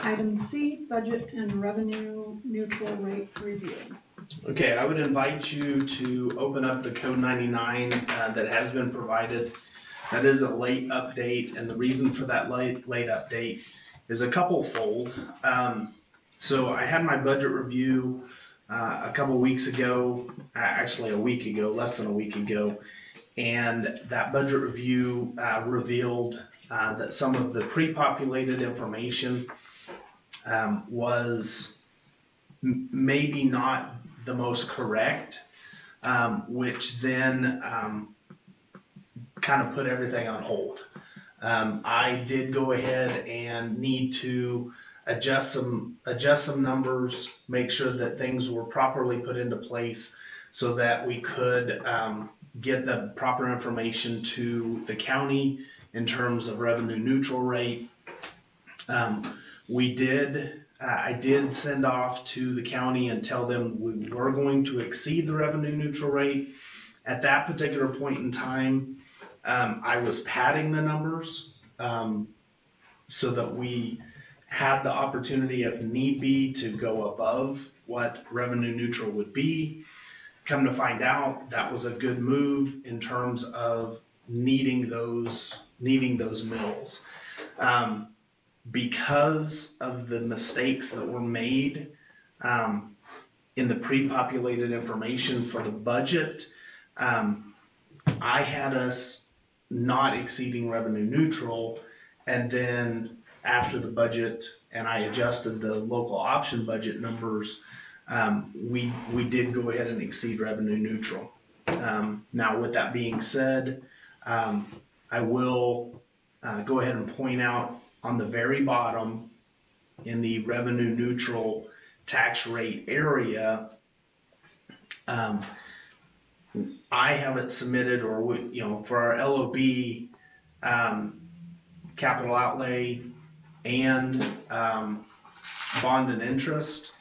Item C, budget and revenue neutral rate review. Okay, I would invite you to open up the Code 99 that has been provided. That is a late update, and the reason for that late update is a couple fold. So I had my budget review a couple weeks ago, actually a week ago, less than a week ago, and that budget review revealed that some of the pre-populated information was maybe not the most correct, which then kind of put everything on hold. I did go ahead and need to adjust some numbers, make sure that things were properly put into place so that we could get the proper information to the county in terms of revenue neutral rate. I did send off to the county and tell them we were going to exceed the revenue neutral rate. At that particular point in time, I was padding the numbers so that we had the opportunity, if need be, to go above what revenue neutral would be. Come to find out, that was a good move in terms of needing those mills. Because of the mistakes that were made in the pre-populated information for the budget, I had us not exceeding revenue neutral, and then after the budget and I adjusted the local option budget numbers, we did go ahead and exceed revenue neutral. Now, with that being said, I will go ahead and point out on the very bottom in the revenue neutral tax rate area, I have it submitted, or for our LOB, capital outlay and bond and interest,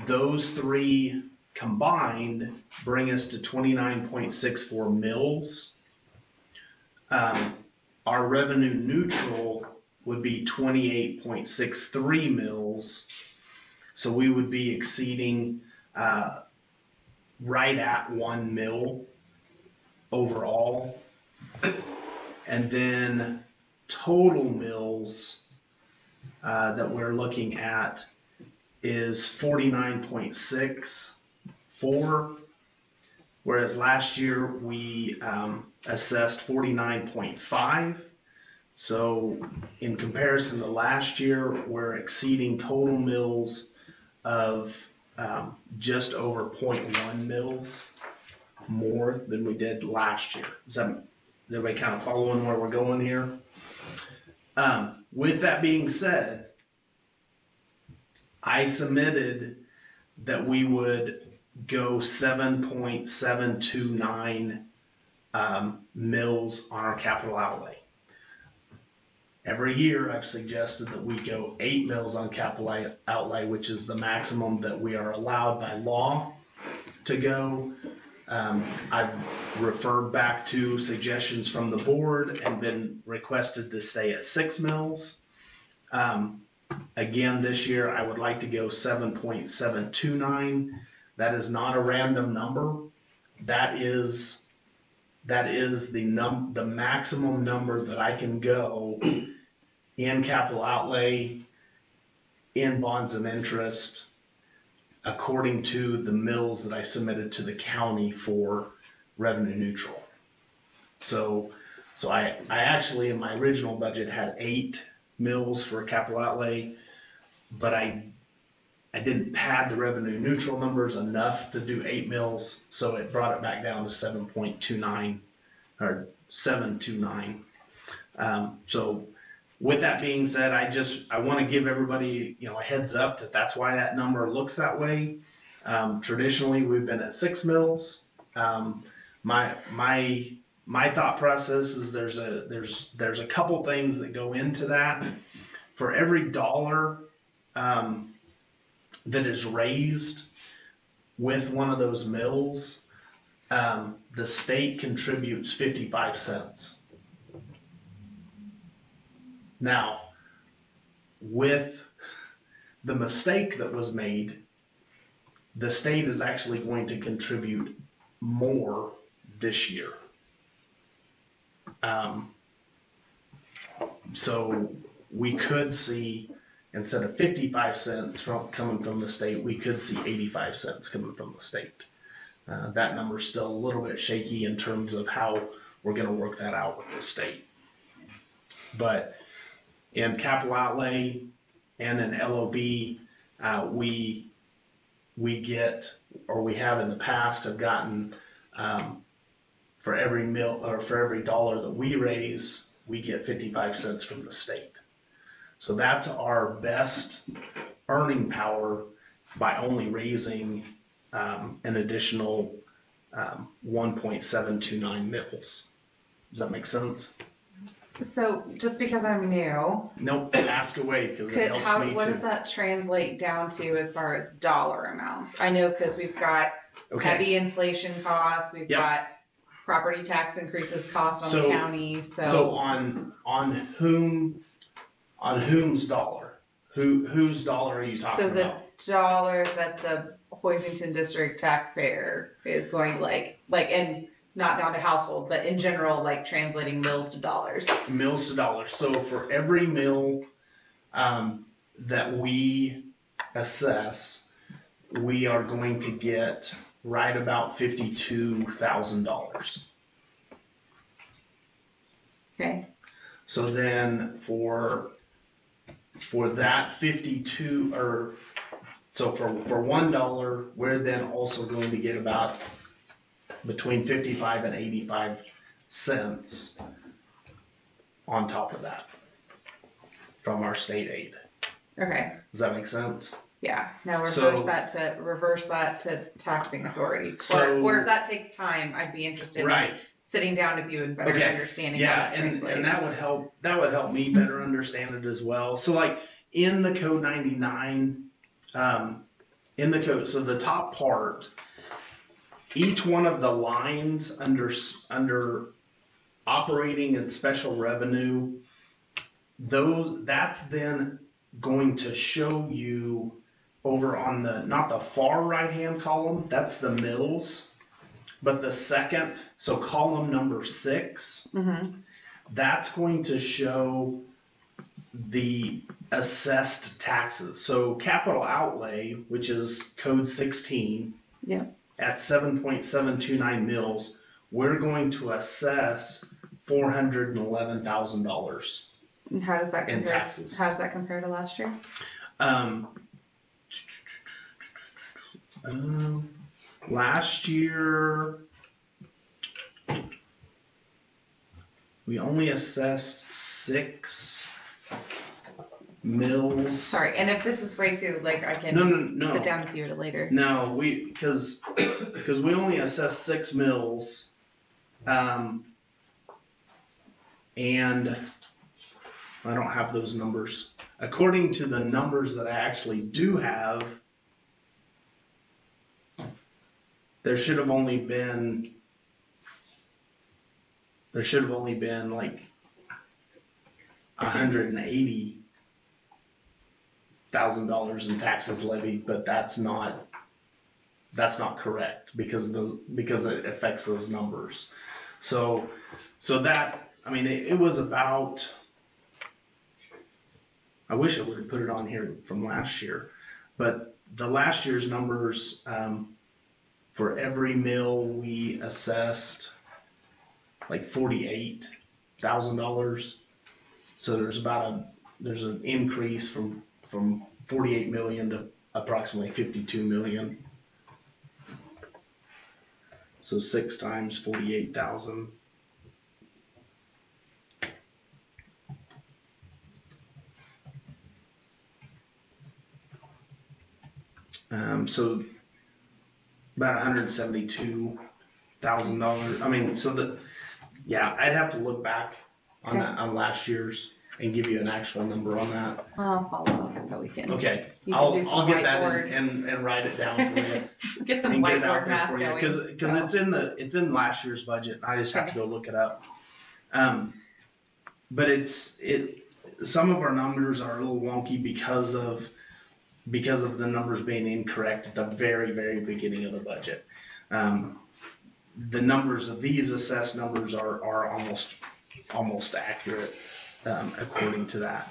those three combined bring us to 29.64 mils. Our revenue neutral would be 28.63 mils. So we would be exceeding right at 1 mil overall. And then total mills that we're looking at is 49.64, whereas last year we assessed 49.5. So in comparison to last year, we're exceeding total mills of just over 0.1 mils more than we did last year. Is everybody kind of following where we're going here? With that being said, I submitted that we would go 7.729 mils on our capital outlay. Every year I've suggested that we go 8 mils on capital outlay, which is the maximum that we are allowed by law to go. I've referred back to suggestions from the board and been requested to stay at 6 mils. Again, this year, I would like to go 7.729. That is not a random number. That is the maximum number that I can go in capital outlay, in bonds and interest, according to the mills that I submitted to the county for revenue neutral. So I actually, in my original budget, had 8 mills for capital outlay, but I didn't pad the revenue neutral numbers enough to do 8 mills, so it brought it back down to 7.29 or 729. So with that being said, I want to give everybody, a heads up that that's why that number looks that way. Traditionally, we've been at 6 mills. My thought process is there's a couple things that go into that. For every dollar that is raised with one of those mills, the state contributes 55 cents. Now, with the mistake that was made, the state is actually going to contribute more this year. So we could see, instead of 55 cents coming from the state, we could see 85 cents coming from the state. That number's still a little bit shaky in terms of how we're going to work that out with the state. But in capital outlay and in LOB, we get, or we have in the past, have gotten for every mill or for every dollar that we raise, we get 55 cents from the state. So that's our best earning power by only raising an additional 1.729 mils. Does that make sense? So just because I'm new, Nope, ask away because it helps me what too. does that translate down to as far as dollar amounts? I know because we've got Okay. heavy inflation costs, we've Yep. got property tax increases cost on the county. So on whom's dollar? Whose dollar are you talking So the about? dollar that the Hoisington district taxpayer is going and not down to household, but in general, like translating mills to dollars. Mills to dollars. So for every mill that we assess, we are going to get right about $52,000. Okay. So then for that 52, or so for $1, we're then also going to get about between 55 and 85 cents on top of that from our state aid. Okay. Does that make sense? Yeah. Now reverse that to taxing authority. Or if that takes time, I'd be interested in sitting down with you and better understanding how that translates. And that would help me better understand it as well. So like in the code 99, in the code, so the top part, each one of the lines under operating and special revenue, that's then going to show you over on not the far right hand column, that's the mills, but the second, so column number 6, that's going to show the assessed taxes. So capital outlay, which is code 16, at 7.729 mils, we're going to assess $411,000 and how does that in compare? taxes. How does that compare to last year? Last year, we only assessed 6 mills. Sorry, and if this is way too, I can No. sit down with you at a later. No, because we only assessed 6 mills, and I don't have those numbers. According to the numbers that I actually do have, there should have only been like 180 $1,000 in taxes levied, but that's not correct because it affects those numbers. So that, I mean, it was about, I wish I would have put it on here from last year, but the last year's numbers, for every mill we assessed like $48,000. So there's an increase from 48 million to approximately 52 million. So 6 times 48,000. So about $172,000. I mean, I'd have to look back on that, on last year's, and give you an actual number on that. I'll follow up so we can. Okay, You can do some I'll get that whiteboard. and write it down for you. Get some And get it out whiteboard there math for you, going. because it's in last year's budget. I just have to go look it up. But some of our numbers are a little wonky because of the numbers being incorrect at the very, very beginning of the budget. The numbers of these assessed numbers are almost accurate, according to that.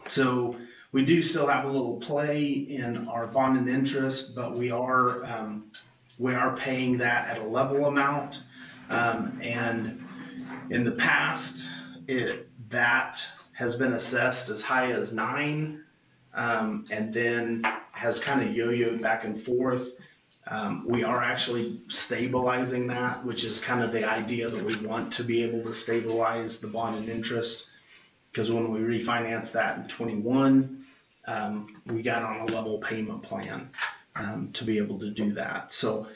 So we do still have a little play in our bond and interest, but we are paying that at a level amount. And in the past, that has been assessed as high as 9, and then has kind of yo-yoed back and forth. We are actually stabilizing that, which is kind of the idea that we want to be able to stabilize the bond and interest. Because when we refinanced that in 21, we got on a level payment plan to be able to do that. So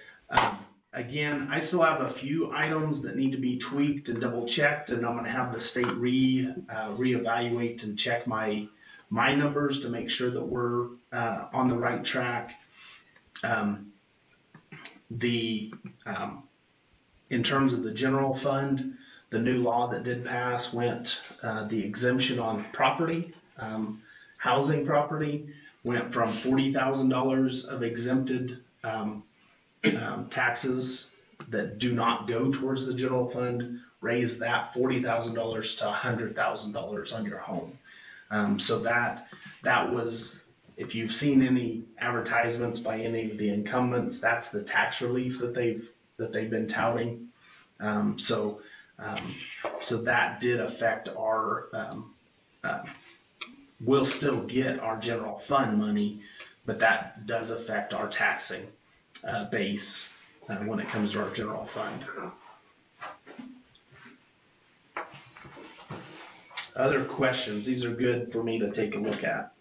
again, I still have a few items that need to be tweaked and double checked, and I'm going to have the state reevaluate and check my numbers to make sure that we're on the right track. In terms of the general fund, the new law that did pass went, the exemption on property, housing property, went from $40,000 of exempted taxes that do not go towards the general fund, raised that $40,000 to $100,000 on your home. So that was, if you've seen any advertisements by any of the incumbents, that's the tax relief that they've been touting. So that did affect our, we'll still get our general fund money, but that does affect our taxing base when it comes to our general fund. Other questions? These are good for me to take a look at.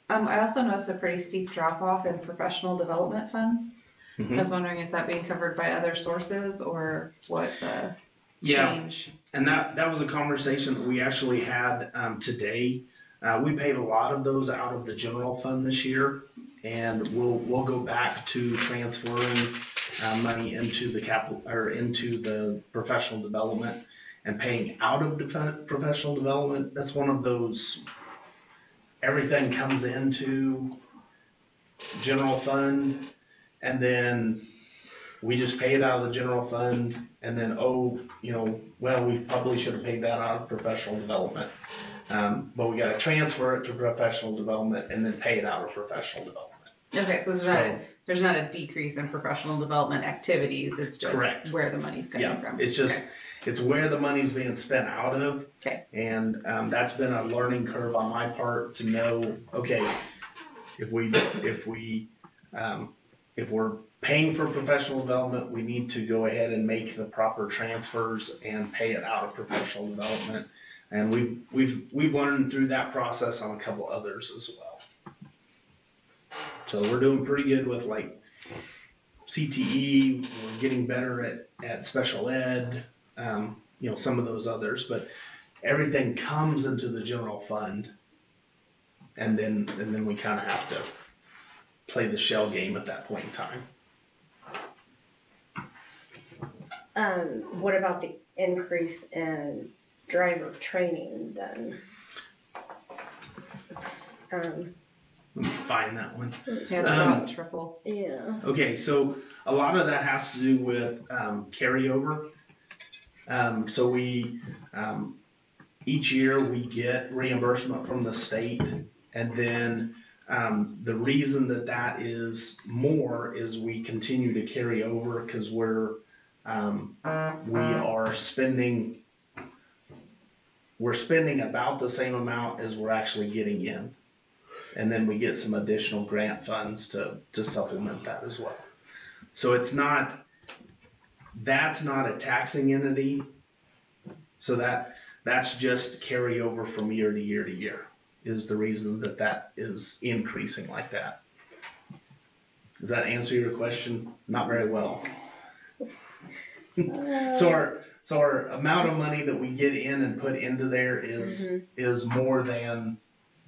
I also noticed a pretty steep drop off in professional development funds. I was wondering, is that being covered by other sources, or what the change? And that was a conversation that we actually had today. We paid a lot of those out of the general fund this year, and we'll go back to transferring money into the capital or into the professional development and paying out of professional development. That's one of those, everything comes into general fund, and then we just pay it out of the general fund, and then, we probably should have paid that out of professional development. But we got to transfer it to professional development and then pay it out of professional development. Okay, so there's not a decrease in professional development activities. It's just correct. Where the money's coming from. It's just, it's where the money's being spent out of. Okay. And that's been a learning curve on my part to know, okay, if we're paying for professional development, we need to go ahead and make the proper transfers and pay it out of professional development. And we've learned through that process on a couple others as well. So we're doing pretty good with like CTE. We're getting better at special ed. Some of those others, but everything comes into the general fund, and then we kind of have to play the shell game at that point in time. What about the increase in driver training then. It's, Let me find that one. Yeah, it's about triple. yeah. Okay, so a lot of that has to do with carryover. So we, each year we get reimbursement from the state, and then the reason that that is more is we continue to carry over because we are spending about the same amount as we're actually getting in. And then we get some additional grant funds to supplement that as well. So that's not a taxing entity. So that's just carryover from year to year to year is the reason that is increasing like that. Does that answer your question? Not very well. So our amount of money that we get in and put into there is more than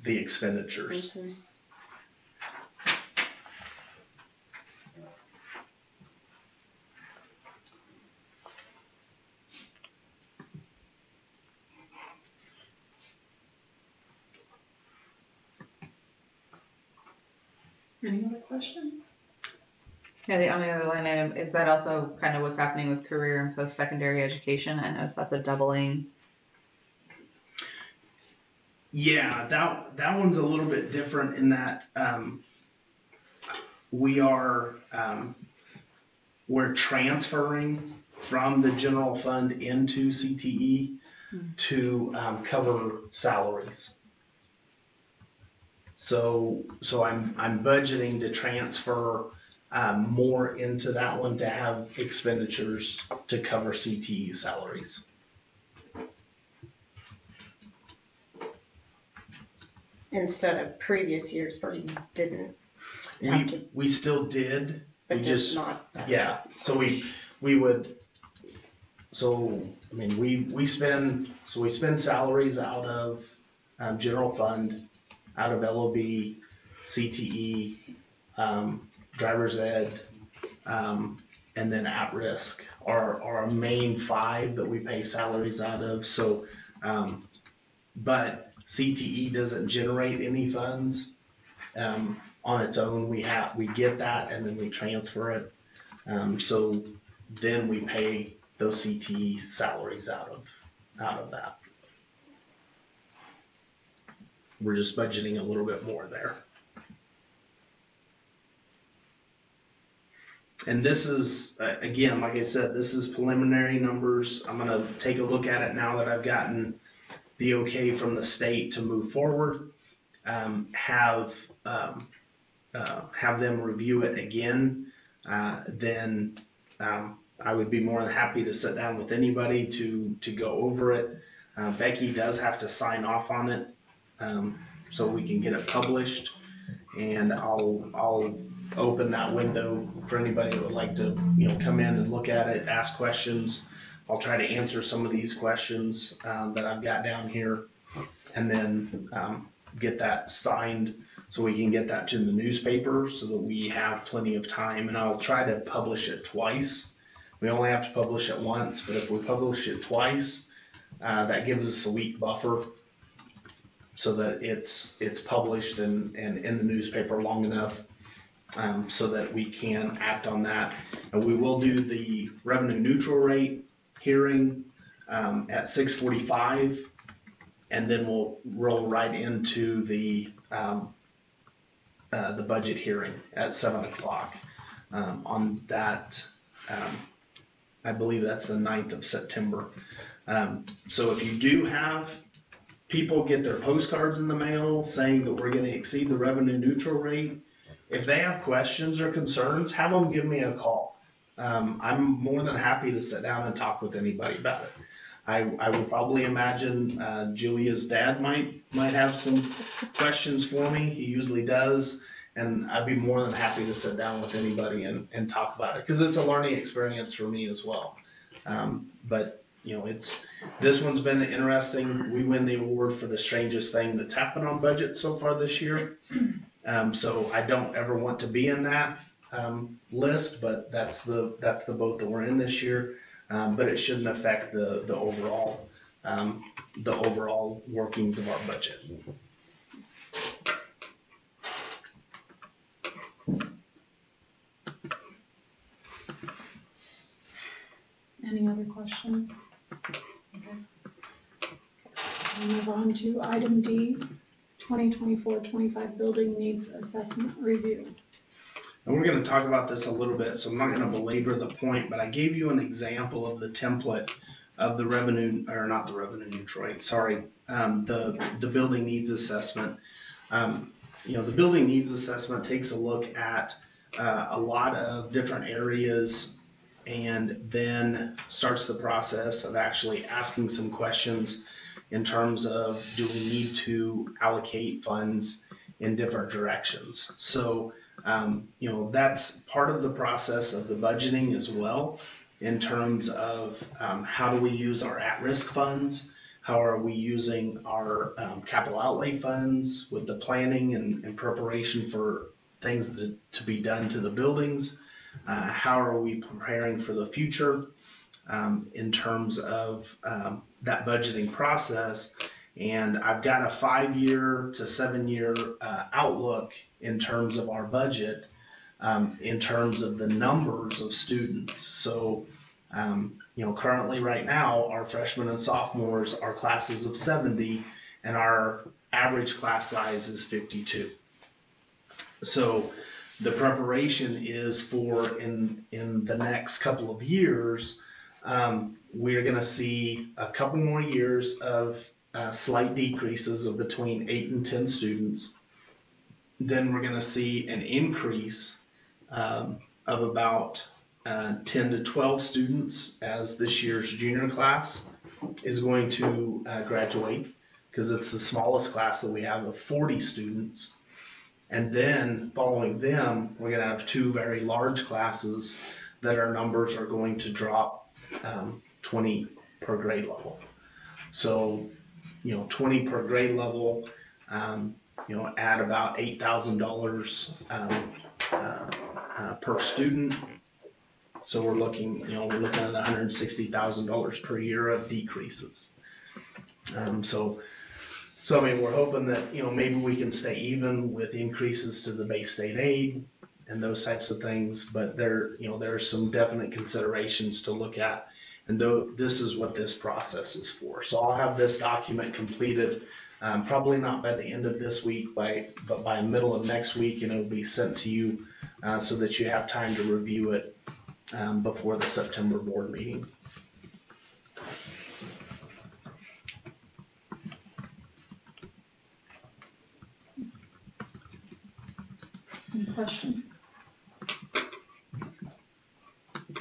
the expenditures. Mhm. Any other questions? Yeah, the only other line item, is that also kind of what's happening with career and post-secondary education? I know that's a doubling. Yeah, that one's a little bit different in that we're transferring from the general fund into CTE to cover salaries. So I'm budgeting to transfer more into that one to have expenditures to cover CTE salaries. Instead of previous years where you didn't have to, We still did. but we just not. Yeah. So we would. So I mean we spend salaries out of general fund, out of LOB, CTE, driver's ed, and then at risk are our main 5 that we pay salaries out of. So, but CTE doesn't generate any funds on its own. We get that and then we transfer it. So then we pay those CTE salaries out of that. We're just budgeting a little bit more there. And this is, again, like I said, this is preliminary numbers. I'm gonna take a look at it now that I've gotten the okay from the state to move forward. Have them review it again. Then I would be more than happy to sit down with anybody to go over it. Becky does have to sign off on it. So we can get it published, and I'll open that window for anybody that would like to, come in and look at it, ask questions. I'll try to answer some of these questions that I've got down here, and then get that signed so we can get that to the newspaper so that we have plenty of time. And I'll try to publish it twice. We only have to publish it once, but if we publish it twice, that gives us a week buffer so that it's published and in the newspaper long enough so that we can act on that. And we will do the revenue neutral rate hearing at 6:45, and then we'll roll right into the budget hearing at 7 o'clock on that. I believe that's the 9th of September. So if you do have people get their postcards in the mail saying that we're going to exceed the revenue neutral rate, if they have questions or concerns, have them give me a call. I'm more than happy to sit down and talk with anybody about it. I would probably imagine Julia's dad might have some questions for me. He usually does. And I'd be more than happy to sit down with anybody and talk about it, because it's a learning experience for me as well. But this one's been interesting. We win the award for the strangest thing that's happened on budget so far this year. So I don't ever want to be in that list, but that's the boat that we're in this year. But it shouldn't affect the overall the overall workings of our budget. Any other questions? Okay. We'll move on to item D, 2024-25 building needs assessment review. And we're going to talk about this a little bit, so I'm not going to belabor the point, but I gave you an example of the template of the revenue, or not the revenue neutral rate, sorry, the building needs assessment. The building needs assessment takes a look at a lot of different areas and then starts the process of actually asking some questions in terms of, do we need to allocate funds in different directions? So, that's part of the process of the budgeting as well, in terms of how do we use our at-risk funds? How are we using our capital outlay funds with the planning and preparation for things to be done to the buildings? How are we preparing for the future in terms of that budgeting process? And I've got a 5-year to 7-year outlook in terms of our budget, in terms of the numbers of students. So, currently right now, our freshmen and sophomores are classes of 70, and our average class size is 52. So the preparation is for in the next couple of years, we're going to see a couple more years of slight decreases of between 8 and 10 students. Then we're going to see an increase of about 10 to 12 students as this year's junior class is going to graduate, because it's the smallest class that we have of 40 students. And then following them, we're going to have 2 very large classes that our numbers are going to drop 20 per grade level. So, 20 per grade level, add about $8,000 per student. So we're looking at $160,000 per year of decreases. So I mean, we're hoping that, maybe we can stay even with increases to the base state aid and those types of things, but there's some definite considerations to look at, and this is what this process is for. So I'll have this document completed, probably not by the end of this week, but by the middle of next week, and it'll be sent to you so that you have time to review it before the September board meeting. Any question?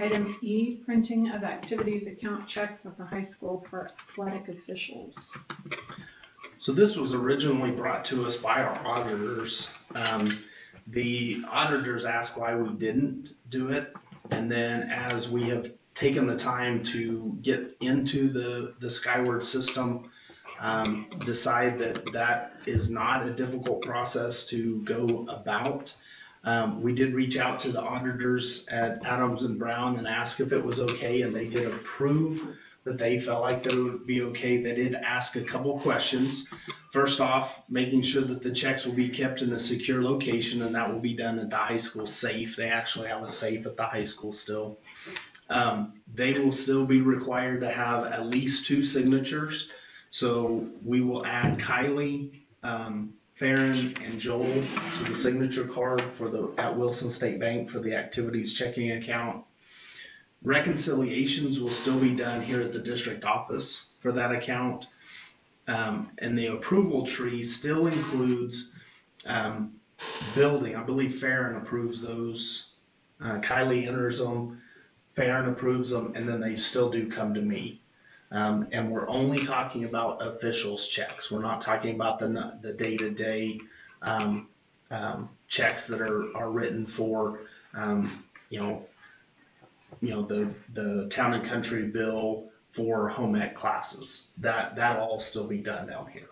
Item E, printing of activities account checks at the high school for athletic officials. So this was originally brought to us by our auditors. The auditors asked why we didn't do it, and then as we have taken the time to get into the Skyward system, decide that is not a difficult process to go about. We did reach out to the auditors at Adams and Brown and ask if it was okay, and they did approve that they felt like that it would be okay. They did ask a couple questions. First off, making sure that the checks will be kept in a secure location, and that will be done at the high school safe. They actually have a safe at the high school still. They will still be required to have at least 2 signatures. So we will add Kylie, Farron, and Joel to the signature card at Wilson State Bank for the activities checking account. Reconciliations will still be done here at the district office for that account. And the approval tree still includes building. I believe Farron approves those. Kylie enters them, Farron approves them, and then they still do come to me. And we're only talking about officials checks. We're not talking about the day-to-day checks that are written for, the town and country bill for home ec classes. That'll all still be done down here.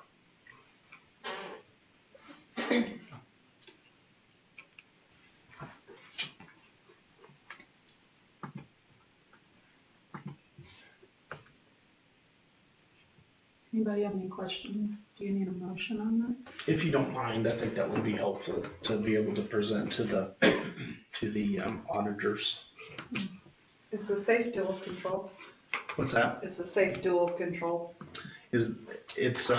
Anybody have any questions? Do you need a motion on that? If you don't mind, I think that would be helpful to be able to present to the auditors. Is the safe dual control? What's that? Is the safe dual control? It's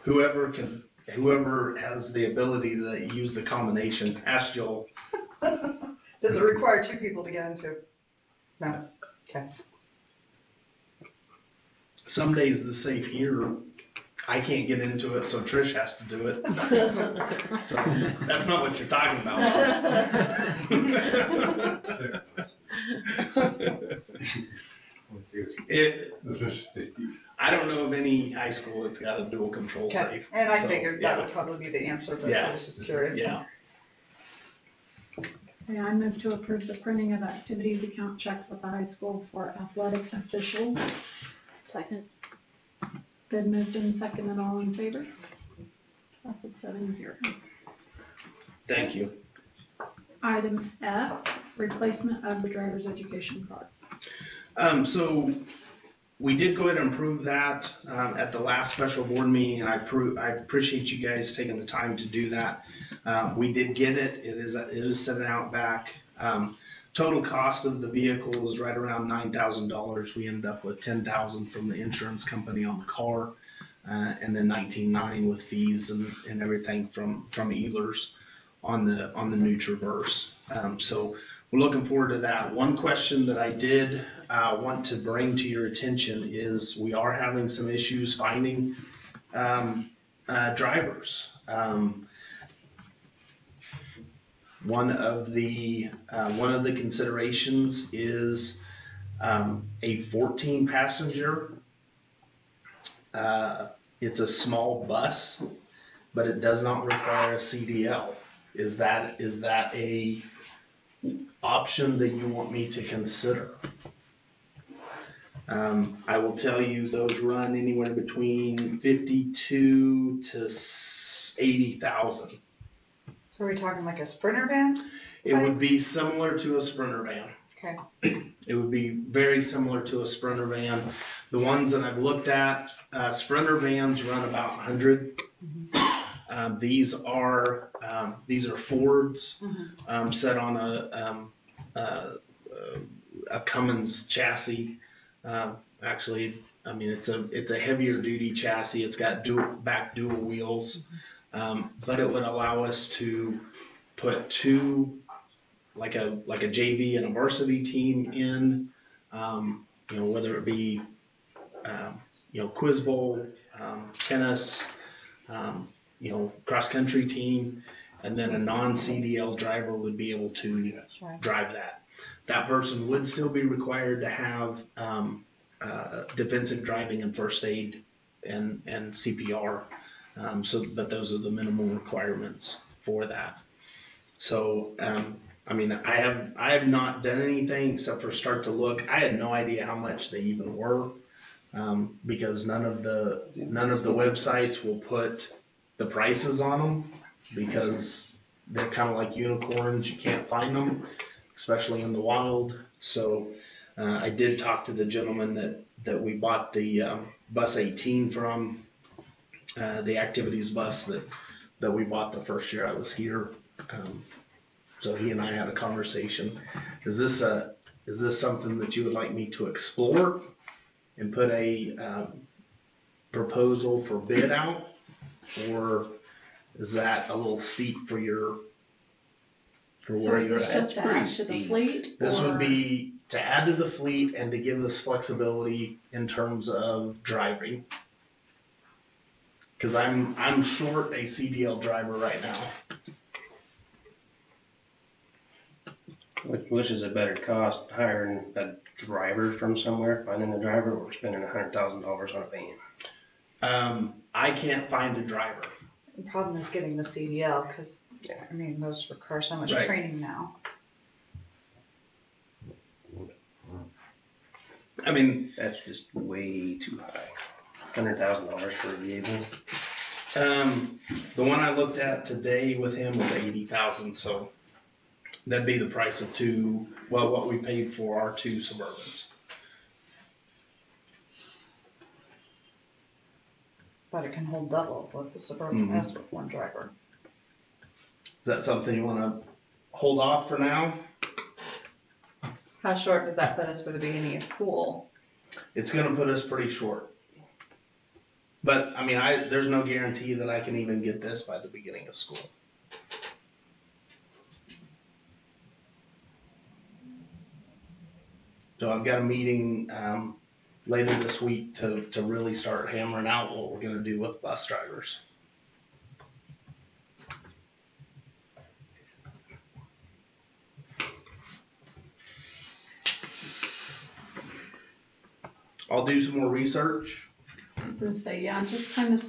whoever has the ability to use the combination. Ask Joel. Does it require two people to get into? No. Okay. Some days the safe here, I can't get into it, so Trish has to do it. So that's not what you're talking about. I don't know of any high school that's got a dual control Okay. safe. And I So, figured that would probably be the answer, but I was just curious. Yeah. Okay, I move to approve the printing of activities account checks at the high school for athletic officials. Second. Been moved and seconded, all in favor? Passes 7-0. Thank you. Item F, replacement of the driver's education card. So we did go ahead and approve that at the last special board meeting, and I appreciate you guys taking the time to do that. We did get it. It is sent out back. Total cost of the vehicle was right around $9,000. We ended up with $10,000 from the insurance company on the car, and then $19,900 with fees and everything from Ehlers on the new Traverse. So we're looking forward to that. One question that I did want to bring to your attention is we are having some issues finding drivers. One of the considerations is a 14 passenger. It's a small bus, but it does not require a CDL. Is that a option that you want me to consider? I will tell you those run anywhere between 52 to 80,000. So are we talking like a Sprinter van? It would be similar to a Sprinter van. Okay. It would be very similar to a Sprinter van. The ones that I've looked at, Sprinter vans run about 100. These are Fords set on a Cummins chassis. Actually, I mean it's a heavier duty chassis. It's got dual wheels, but it would allow us to put two, like a JV and a varsity team in. Whether it be quiz bowl, tennis, cross country team, and then a non-CDL driver would be able to drive that. That person would still be required to have defensive driving and first aid and CPR. But those are the minimum requirements for that. So, I have not done anything except for start to look. I had no idea how much they even were, because none of the websites will put the prices on them, because they're kind of like unicorns. You can't find them, especially in the wild. So I did talk to the gentleman that we bought the bus 18 from, the activities bus that we bought the first year I was here. So he and I had a conversation. Is this something that you would like me to explore and put a proposal for bid out, or is that a little steep for where you're at? Just to add to the fleet? This would be to add to the fleet and to give us flexibility in terms of driving. Because I'm short a CDL driver right now. Which is a better cost, hiring a driver from somewhere, finding a driver, or spending $100,000 on a van? I can't find a driver. The problem is getting the CDL, because, those require so much training now. That's just way too high. $100,000 for a vehicle. The one I looked at today with him was $80,000, so that'd be the price of what we paid for our two Suburbans. But it can hold double what the Suburban is with one driver. Is that something you want to hold off for now? How short does that put us for the beginning of school? It's going to put us pretty short. But I mean, there's no guarantee that I can even get this by the beginning of school. So I've got a meeting later this week to really start hammering out what we're going to do with bus drivers. I'll do some more research. I was gonna say, yeah, just kind of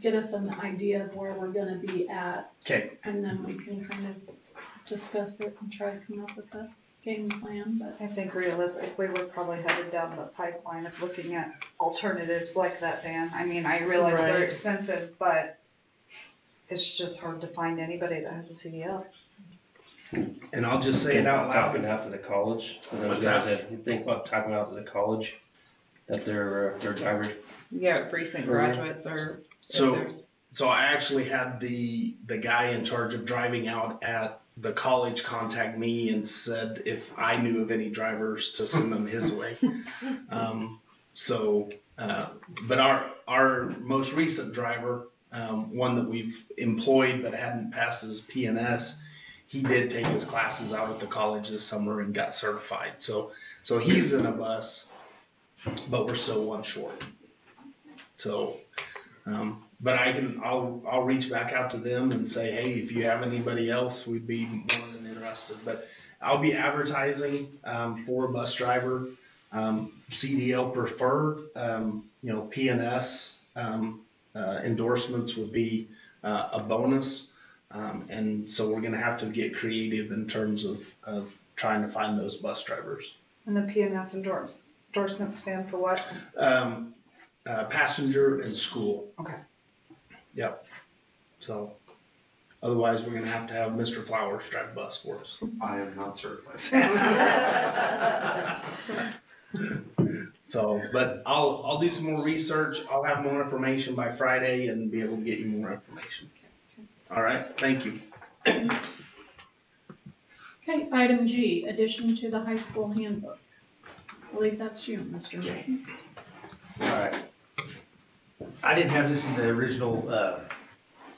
get us an idea of where we're gonna be at. Okay. And then we can kind of discuss it and try to come up with a game plan, but. I think realistically, we're probably headed down the pipeline of looking at alternatives like that van. I mean, I realize they're Right. expensive, but it's just hard to find anybody that has a CDL. And I'll just say it out Talking loud. out to the college. For those What's guys that? that you think about talking out to the college, that they're drivers. Yeah, recent graduates or if So- there's. So I actually had the guy in charge of driving out at the college contact me and said if I knew of any drivers to send them his way. But our most recent driver, one that we've employed but hadn't passed his PNS, he did take his classes out at the college this summer and got certified. So he's in a bus, but we're still one short. So, but I'll reach back out to them and say, hey, if you have anybody else, we'd be more than interested. But I'll be advertising for a bus driver, CDL preferred, PNS endorsements would be a bonus. And so we're going to have to get creative in terms of trying to find those bus drivers. And the PNS endorsements stand for what? Passenger and school. Okay. Yep. So otherwise we're going to have Mr. Flowers drive a bus for us. I am not certified. So, but I'll do some more research. I'll have more information by Friday and be able to get you more information. All right. Thank you. Okay, item G, addition to the high school handbook. I believe that's you, Mr. Mason. Alright. I didn't have this in the original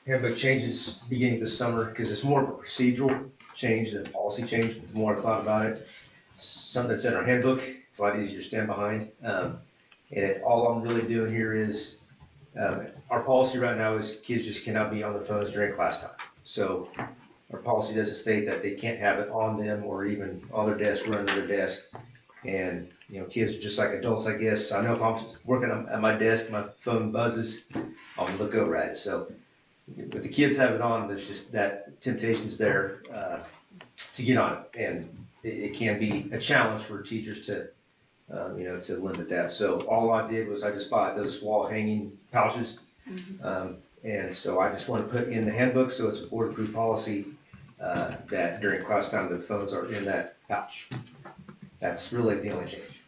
handbook changes beginning of the summer because it's more of a procedural change than a policy change. But the more I thought about it, something that's in our handbook, it's a lot easier to stand behind. All I'm really doing here is our policy right now is kids just cannot be on their phones during class time. So our policy doesn't state that they can't have it on them or even on their desk or under their desk. And, kids are just like adults, I guess. I know if I'm working at my desk, my phone buzzes, I'll look over at it. So with the kids have it on, there's just that temptation's there to get on it. And it can be a challenge for teachers to limit that. So all I did was I just bought those wall hanging pouches. And so I just want to put in the handbook so it's a board approved policy that during class time the phones are in that pouch. That's really the only change.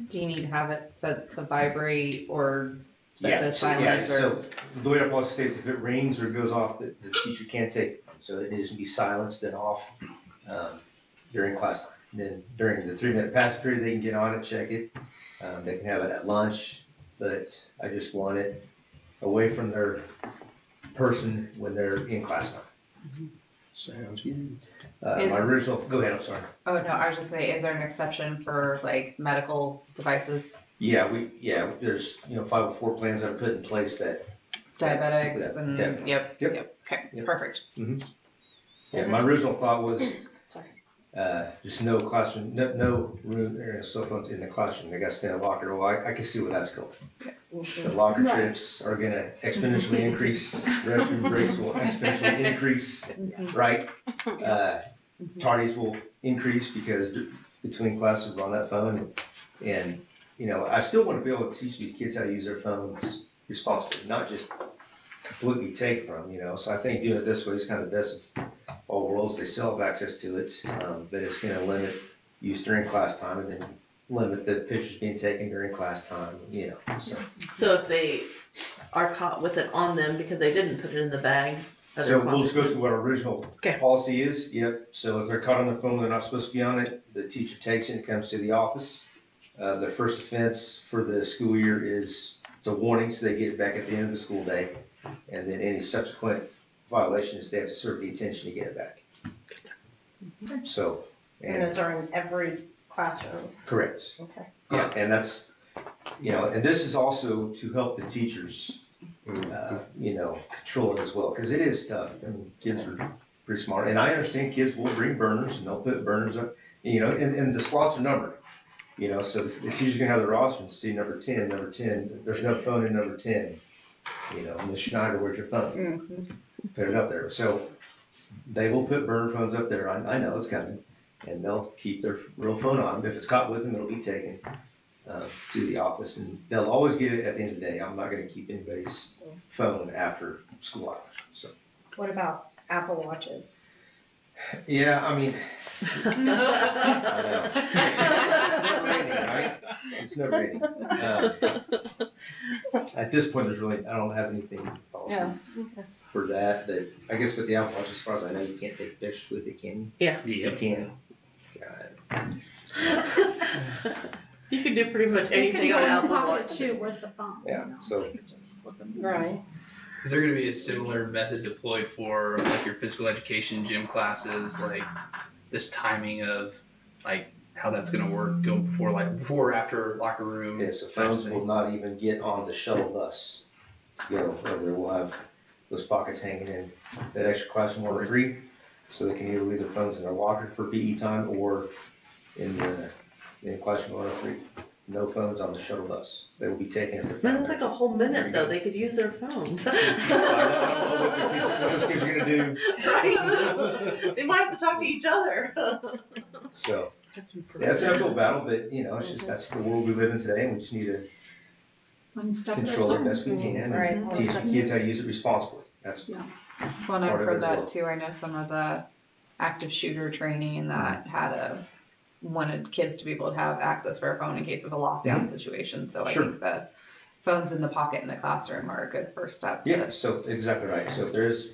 Do you need to have it set to vibrate or set to silent? So the way our policy states, if it rings or goes off, the teacher can't take it. So it needs to be silenced and off during class time. And then during the 3-minute passing period, they can get on it, check it. They can have it at lunch, but I just want it away from their person when they're in class time. Sounds good. My original, go ahead, I'm sorry. Oh, no, I was just saying, is there an exception for like medical devices? Yeah, there's, 504 plans that are put in place that. Diabetics and, definitely. yep, okay, Yep. perfect. Yeah, my original thought was, Sorry. just no classroom, no room, cell phones in the classroom. They got to stay in a locker. Well, I can see where that's going. The locker trips are going to exponentially increase. Restroom breaks will exponentially increase, right? Tardies will increase because between classes we're on that phone. And, I still want to be able to teach these kids how to use their phones responsibly, not just completely take from them, So I think doing it this way is kind of the best of all worlds. They still have access to it, but it's going to limit use during class time and then limit the pictures being taken during class time, So So if they are caught with it on them because they didn't put it in the bag. of So their we'll just go closet. to what our original Okay. policy is. Yep. So if they're caught on the phone, they're not supposed to be on it. The teacher takes it and comes to the office. The first offense for the school year is, it's a warning, so they get it back at the end of the school day. And then any subsequent violations, they have to serve the attention to get it back. So. And those are in every classroom. Correct. Okay. Yeah, and that's, and this is also to help the teachers, control it as well, because it is tough. I mean, kids are pretty smart, and I understand kids will bring burners and they'll put burners up, and the slots are numbered, so the teacher's gonna have the roster and see number 10, there's no phone in number 10, Miss Schneider, where's your phone? Mm-hmm. Put it up there. So they will put burner phones up there. I know it's coming. And they'll keep their real phone on them. If it's caught with them, it'll be taken to the office, and they'll always get it at the end of the day. I'm not going to keep anybody's phone after school hours. So. What about Apple Watches? Yeah, I mean, I know. It's never ending, right? It's never ending. At this point, I don't have anything also for that. But I guess with the Apple Watch, as far as I know, you can't take pictures with it, can you? Yeah. You can. God. You can do pretty much They can anything go on in the Apple pocket Watch. too with the phone. Yeah, so. Just slip them. Right. Is there going to be a similar method deployed for like your physical education gym classes, like this timing of like how that's going to work, go before or after locker room? Yeah, so phones will not even get on the shuttle bus to go over there. We'll have those pockets hanging in that extra classroom 103, so they can either leave their phones in their locker for PE time or in classroom 103. No phones on the shuttle bus. They will be taken if they're Man, found. that's like a whole minute though. They could use their phones. I don't know what those kids are gonna do. Right. They might have to talk to each other. So, yeah, it's an uphill battle, but it's just that's the world we live in today, and we just need to One step at a control it time. best we can and Right. teach the kids how to use it responsibly. That's Yeah. Well, and I've part of it heard as that well. too. I know some of the active shooter training that wanted kids to be able to have access for a phone in case of a lockdown situation. So Sure. I think the phones in the pocket in the classroom are a good first step. Yeah, so exactly right. So if there's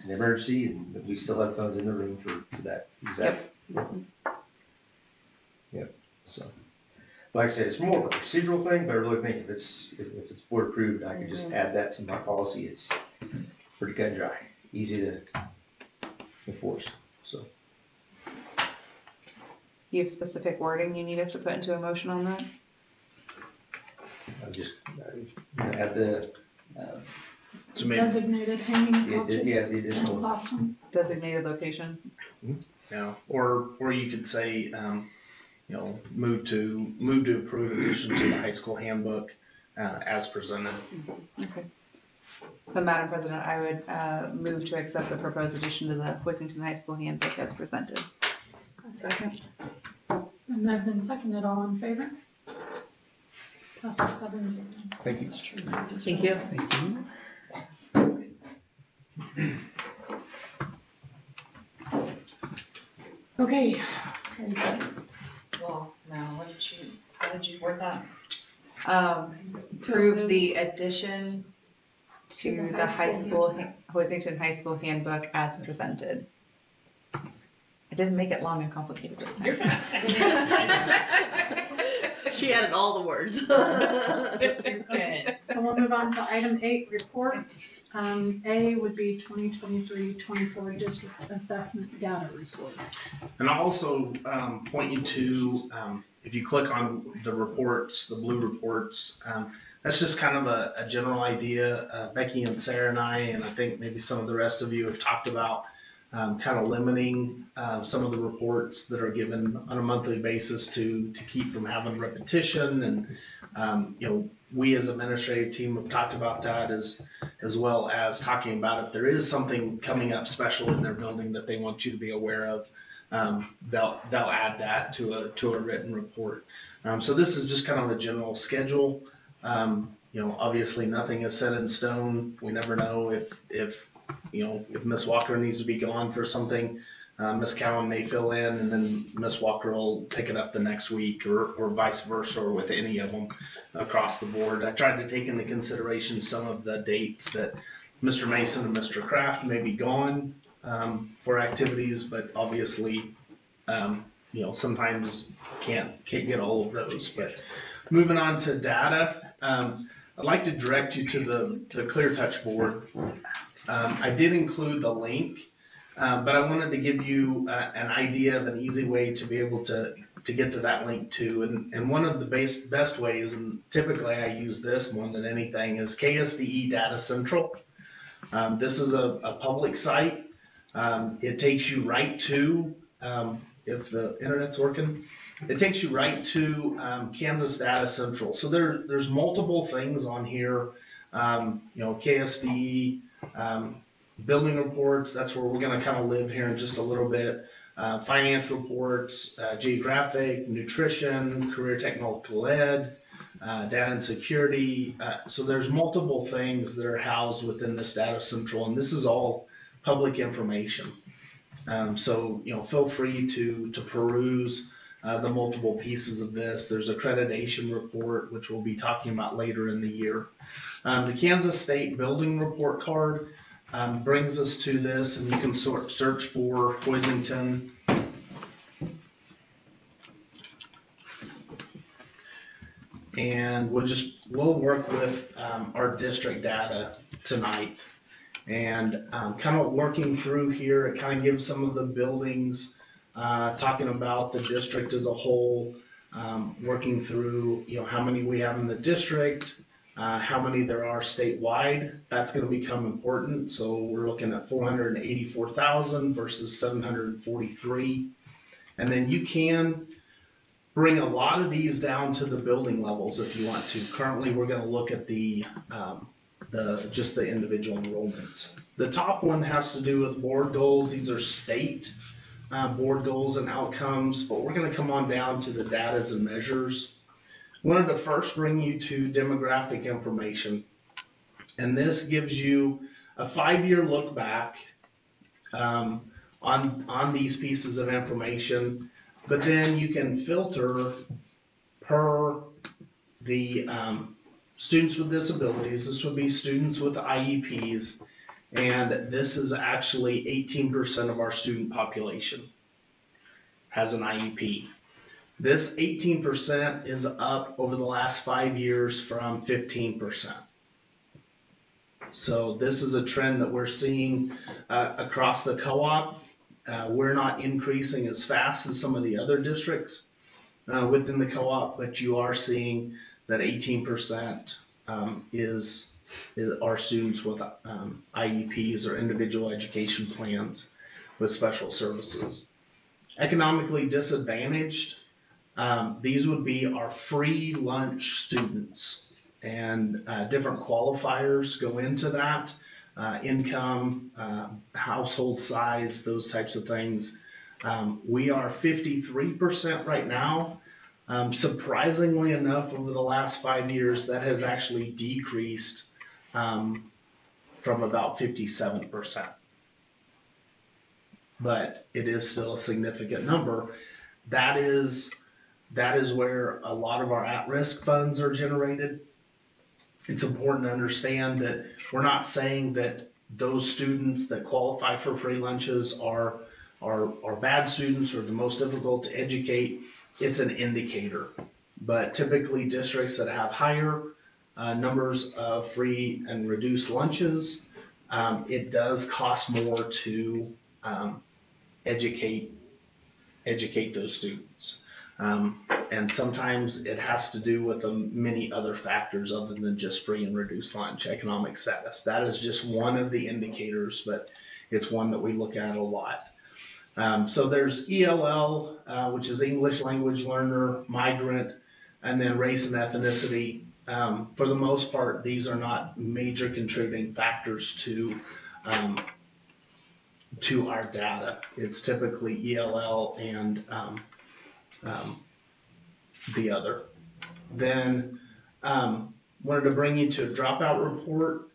an emergency, and we still have phones in the room for that exact. Yep. So, like I said, it's more of a procedural thing, but I really think if it's board approved, I can just add that to my policy. It's pretty cut and dry, easy to enforce. So. You have specific wording you need us to put into a motion on that? I'm just add the Designated hanging the pouches. the In the additional. classroom. Designated location? Yeah, or you could say, move to approve addition to the high school handbook, as presented. Okay. So Madam President, I would move to accept the proposed addition to the Hoisington High School handbook as presented. Second. It's been moved and seconded. All in favor? Passes 7-0. Thank you. Thank you. Okay. Well, now, how did you word that? Approve the addition to the high school, Hoisington High School handbook as presented. I didn't make it long and complicated this time. She added all the words. Okay, so we'll move on to item 8, reports. A would be 2023-24 district assessment data report. And I'll also point you to, if you click on the reports, the blue reports, that's just kind of a general idea. Becky and Sarah and I think maybe some of the rest of you have talked about kind of limiting some of the reports that are given on a monthly basis to keep from having repetition. And, we as administrative team have talked about that as well as talking about if there is something coming up special in their building that they want you to be aware of, they'll add that to a written report. So this is just kind of a general schedule. Obviously nothing is set in stone. We never know if Miss Walker needs to be gone for something. Ms. Cowan may fill in, and then Ms. Walker will pick it up the next week, or vice versa, or with any of them across the board. I tried to take into consideration some of the dates that Mr. Mason and Mr. Kraft may be gone for activities, but obviously, sometimes can't get all of those. But moving on to data, I'd like to direct you to the ClearTouch board. I did include the link. But I wanted to give you an idea of an easy way to be able to get to that link too. And one of the best ways, and typically I use this more than anything, is KSDE Data Central. This is a public site. It takes you right to, if the internet's working, it takes you right to Kansas Data Central. So there's multiple things on here, KSDE, building reports, that's where we're going to kind of live here in just a little bit. Finance reports, geographic, nutrition, career technical ed, data and security. So there's multiple things that are housed within this data central, and this is all public information. So feel free to peruse the multiple pieces of this. There's accreditation report, which we'll be talking about later in the year. The Kansas State Building Report Card brings us to this, and you can search for Hoisington. And we'll work with our district data tonight, and kind of working through here. It kind of gives some of the buildings, talking about the district as a whole, working through how many we have in the district, how many there are statewide. That's going to become important. So we're looking at 484,000 versus 743. And then you can bring a lot of these down to the building levels if you want to. Currently, we're going to look at just the individual enrollments. The top one has to do with board goals. These are state board goals and outcomes, but we're going to come on down to the datas and measures. Wanted to first bring you to demographic information, and this gives you a 5-year look back on these pieces of information, but then you can filter per the students with disabilities. This would be students with IEPs, and this is actually 18% of our student population has an IEP. This 18% is up over the last 5 years from 15%. So this is a trend that we're seeing across the co-op. We're not increasing as fast as some of the other districts within the co-op, but you are seeing that 18% is our students with IEPs or individual education plans with special services. Economically disadvantaged, these would be our free lunch students, and different qualifiers go into that, income, household size, those types of things. We are 53% right now. Surprisingly enough, over the last 5 years, that has actually decreased from about 57%. But it is still a significant number. That is where a lot of our at-risk funds are generated. It's important to understand that we're not saying that those students that qualify for free lunches are bad students or the most difficult to educate. It's an indicator. But typically districts that have higher numbers of free and reduced lunches, it does cost more to educate those students. And sometimes it has to do with many other factors other than just free and reduced lunch. Economic status, that is just one of the indicators, but it's one that we look at a lot. So there's ELL, which is English language learner, migrant, and then race and ethnicity. For the most part, these are not major contributing factors to our data. It's typically ELL and the other. Then wanted to bring you to a dropout report.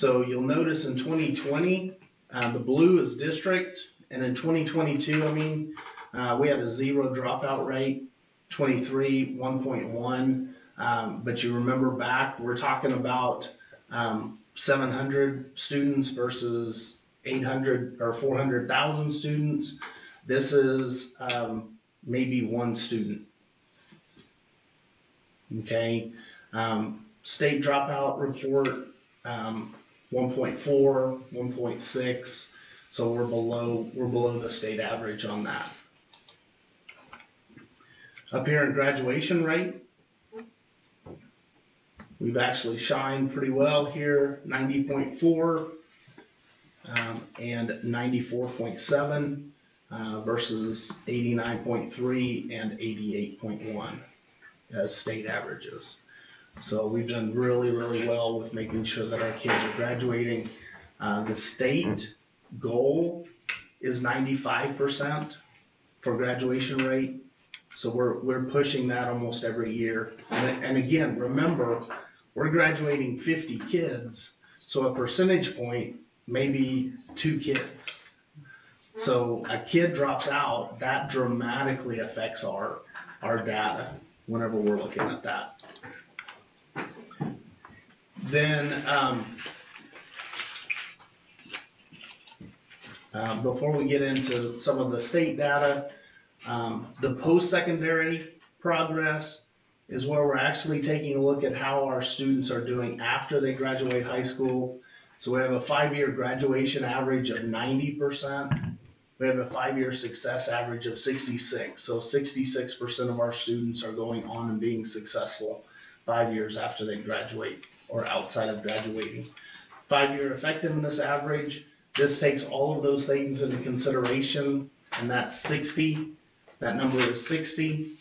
So you'll notice in 2020, the blue is district, and in 2022, we had a 0 dropout rate, 23, 1.1. But you remember back, we're talking about 700 students versus 800 or 400,000 students. This is maybe 1 student. Okay. State dropout report, 1.4, 1.6. So we're below the state average on that. Up here in graduation rate, we've actually shined pretty well here, 90.4 and 94.7 versus 89.3 and 88.1 as state averages. So we've done really, really well with making sure that our kids are graduating. The state goal is 95% for graduation rate. So we're pushing that almost every year. And again, remember, we're graduating 50 kids, so a percentage point, maybe 2 kids. So a kid drops out, that dramatically affects our data whenever we're looking at that. Then, before we get into some of the state data, the post-secondary progress is where we're actually taking a look at how our students are doing after they graduate high school. So we have a 5-year graduation average of 90%. We have a 5-year success average of 66. So 66% of our students are going on and being successful 5 years after they graduate or outside of graduating. 5-year effectiveness average, this takes all of those things into consideration, and that's 60. That number is 60.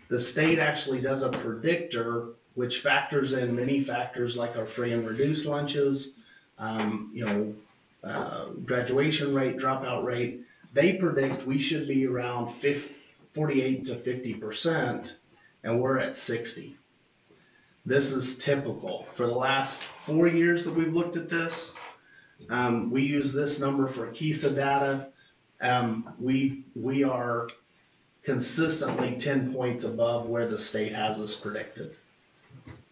The state actually does a predictor which factors in many factors like our free and reduced lunches, graduation rate, dropout rate. They predict we should be around 48 to 50%, and we're at 60. This is typical. For the last 4 years that we've looked at this, we use this number for KISA data. We are consistently 10 points above where the state has us predicted.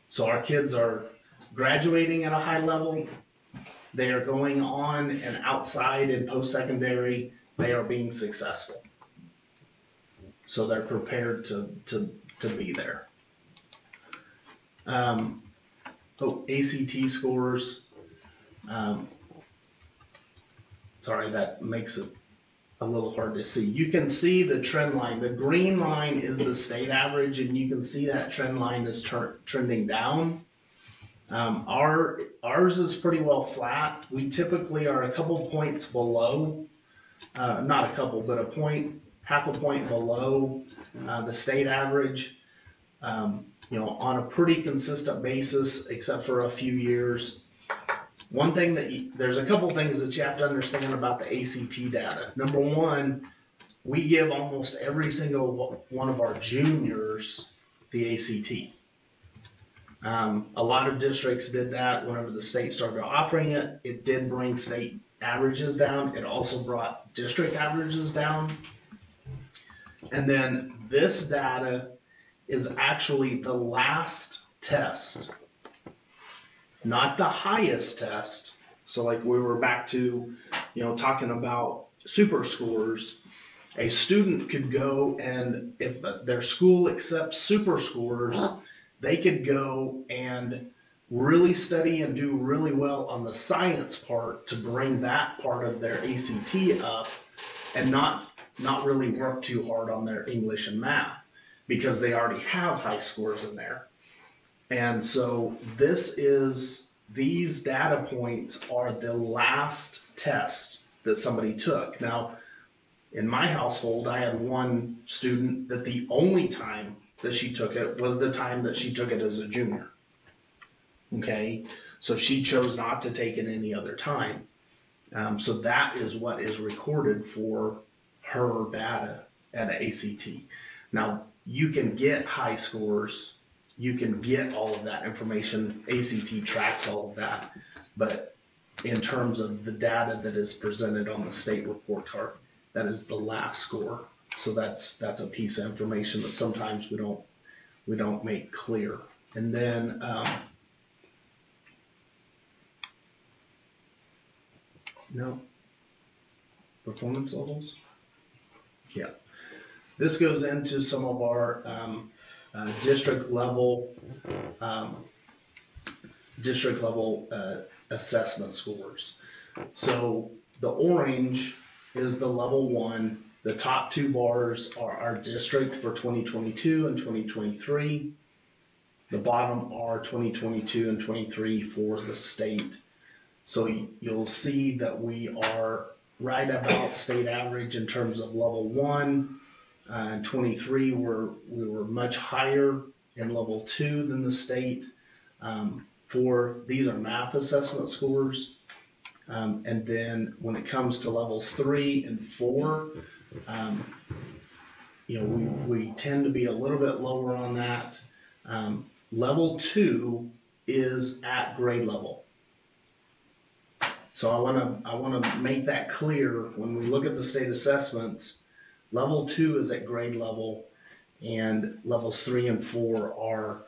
So our kids are graduating at a high level. They are going on and outside in post-secondary. They are being successful. So they're prepared to be there. ACT scores. Sorry, that makes it a little hard to see. You can see the trend line. The green line is the state average, and you can see that trend line is trending down. Ours is pretty well flat. We typically are a couple points below, not a couple, but half a point below the state average. On a pretty consistent basis, except for a few years. One thing there's a couple things that you have to understand about the ACT data. Number one, we give almost every single one of our juniors the ACT. A lot of districts did that whenever the state started offering it. It did bring state averages down. It also brought district averages down. And then this data is actually the last test, not the highest test. So like we were back to, talking about super scores. A student could go, and if their school accepts super scores, they could go and really study and do really well on the science part to bring that part of their ACT up, and not really work too hard on their English and math because they already have high scores in there. And so these data points are the last test that somebody took. Now, in my household, I had one student that the only time that she took it was the time that she took it as a junior. Okay, so she chose not to take it any other time. So that is what is recorded for her data at ACT. Now, you can get high scores. You can get all of that information. ACT tracks all of that. But in terms of the data that is presented on the state report card, that is the last score. So that's a piece of information that sometimes we don't make clear. And then no performance levels. Yeah, this goes into some of our district level assessment scores. So the orange is the level 1. The top 2 bars are our district for 2022 and 2023. The bottom are 2022 and 23 for the state. So you'll see that we are right about state average in terms of level 1. In 23, we were much higher in level 2 than the state. These are math assessment scores. And then when it comes to levels 3 and 4, we tend to be a little bit lower on that. Level 2 is at grade level. So I want to make that clear. When we look at the state assessments, level 2 is at grade level, and levels 3 and 4 are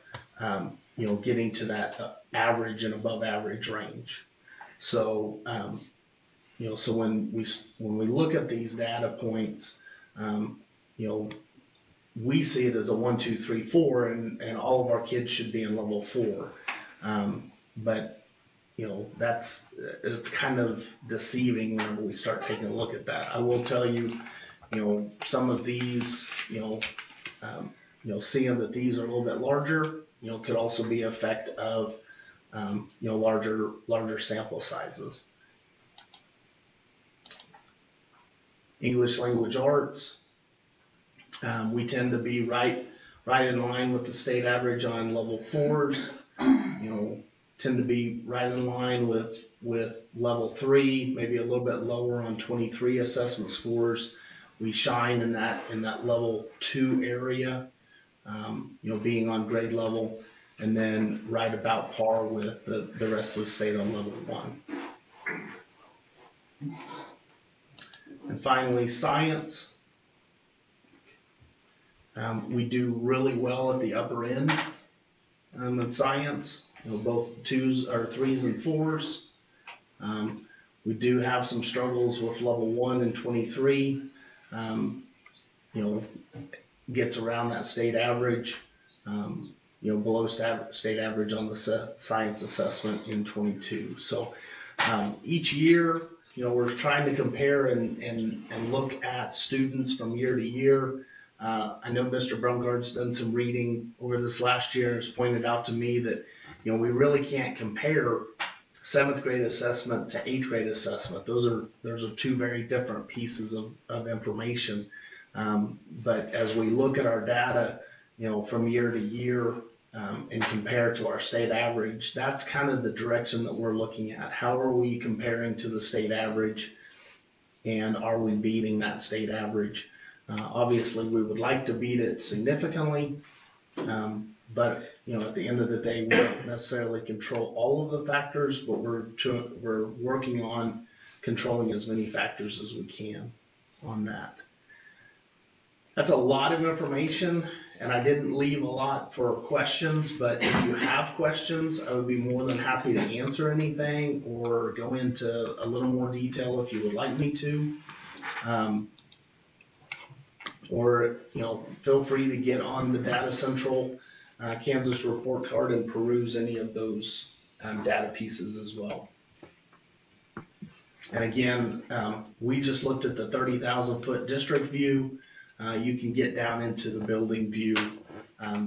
getting to that average and above average range. So so when we look at these data points, we see it as a 1, 2, 3, 4, and all of our kids should be in level 4. But it's kind of deceiving whenever we start taking a look at that. I will tell you, some of these, seeing that these are a little bit larger, could also be an effect of, larger sample sizes. English language arts, we tend to be right in line with the state average on level 4s. Tend to be right in line with level 3, maybe a little bit lower on 23 assessment scores. We shine in that level 2 area, being on grade level, and then right about par with the rest of the state on level 1. And finally, science. We do really well at the upper end in science. Both 2s or 3s and 4s. We do have some struggles with level 1 and 23. Gets around that state average. Below state average on the science assessment in 22. So each year, we're trying to compare and look at students from year to year. I know Mr. Brungard's done some reading over this last year and has pointed out to me that we really can't compare 7th grade assessment to 8th grade assessment. Those are 2 very different pieces of information. But as we look at our data, from year to year and compare to our state average, that's kind of the direction that we're looking at. How are we comparing to the state average, and are we beating that state average? Obviously, we would like to beat it significantly. But at the end of the day, we don't necessarily control all of the factors, but we're working on controlling as many factors as we can on that. That's a lot of information, and I didn't leave a lot for questions, but if you have questions, I would be more than happy to answer anything or go into a little more detail if you would like me to. Or feel free to get on the Data Central Kansas report card and peruse any of those data pieces as well. And again, we just looked at the 30,000 foot district view. You can get down into the building view.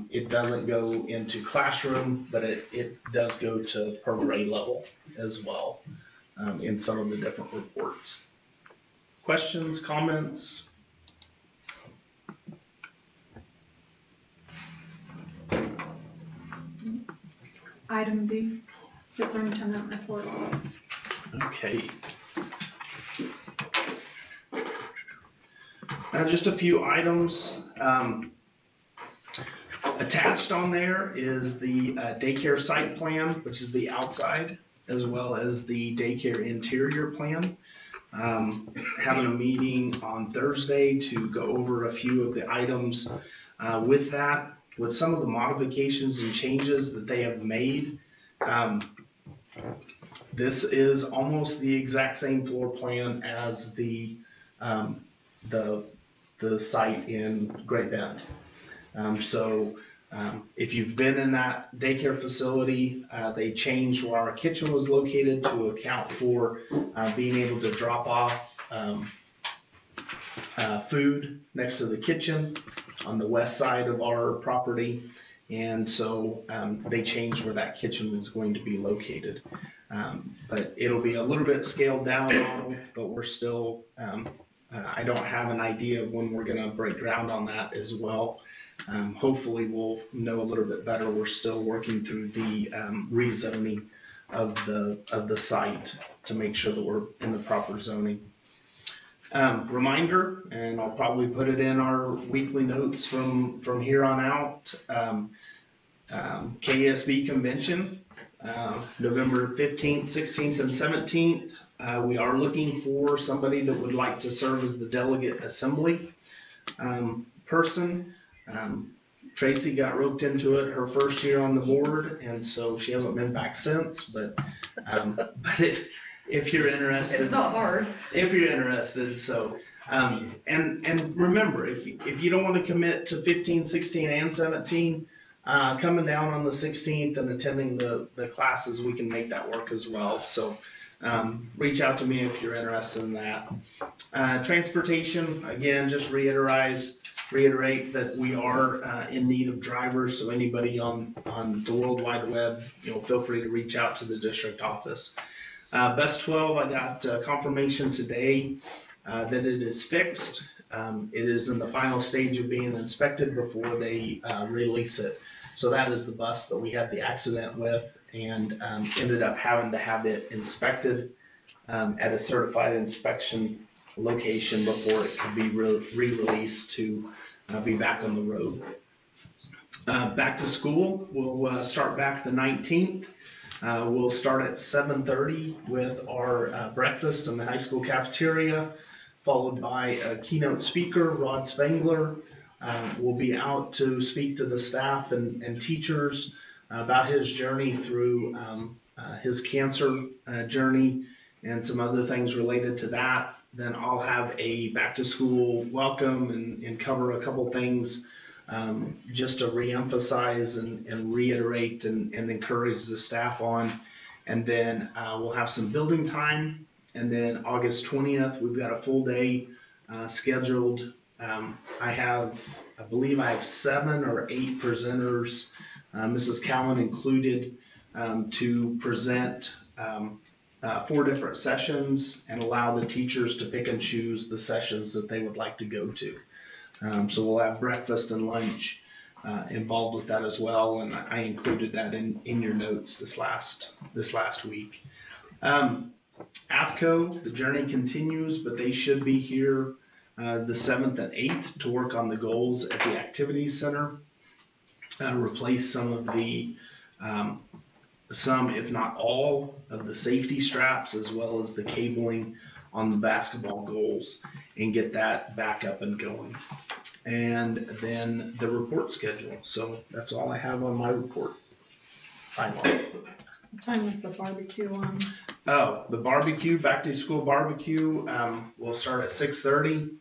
It doesn't go into classroom, but it does go to per grade level as well in some of the different reports. Questions, comments? Item B, superintendent report. Okay. Just a few items. Attached on there is the daycare site plan, which is the outside. as well as the daycare interior plan. Having a meeting on Thursday to go over a few of the items with that, with some of the modifications and changes that they have made. This is almost the exact same floor plan as the site in Great Bend. If you've been in that daycare facility, they changed where our kitchen was located to account for being able to drop off food next to the kitchen on the west side of our property. And so they changed where that kitchen was going to be located. But it'll be a little bit scaled down model, but we're still, I don't have an idea of when we're gonna break ground on that as well. Hopefully we'll know a little bit better. We're still working through the rezoning of the site to make sure that we're in the proper zoning. Reminder, and I'll probably put it in our weekly notes from here on out, KSB convention, November 15th, 16th, and 17th. We are looking for somebody that would like to serve as the delegate assembly person. Tracy got roped into it her first year on the board, and so she hasn't been back since, but if you're interested. It's not hard. If you're interested, so, and remember, if you don't want to commit to 15, 16, and 17, coming down on the 16th and attending the classes, we can make that work as well. So reach out to me if you're interested in that. Transportation, again, just reiterate that we are in need of drivers, so anybody on the World Wide Web, feel free to reach out to the district office. Best 12, I got confirmation today that it is fixed. It is in the final stage of being inspected before they release it. So that is the bus that we had the accident with, and ended up having to have it inspected at a certified inspection location before it could be re-released to be back on the road. Back to school, we'll start back the 19th. We'll start at 7:30 with our breakfast in the high school cafeteria, followed by a keynote speaker, Rod Spangler. We'll be out to speak to the staff and teachers about his journey through his cancer journey and some other things related to that. Then I'll have a back to school welcome and cover a couple things just to reemphasize and reiterate and encourage the staff on. And then we'll have some building time. And then August 20th, we've got a full day scheduled. I believe I have 7 or 8 presenters, Mrs. Cowan included, to present 4 different sessions and allow the teachers to pick and choose the sessions that they would like to go to. So we'll have breakfast and lunch involved with that as well, and I included that in your notes this last week. AFCO, the journey continues, but they should be here the 7th and 8th to work on the goals at the Activities Center, replace some of the, if not all, of the safety straps as well as the cabling on the basketball goals and get that back up and going. And then the report schedule. So that's all I have on my report. What time is the barbecue on? Oh, the barbecue, back to school barbecue, will start at 6:30.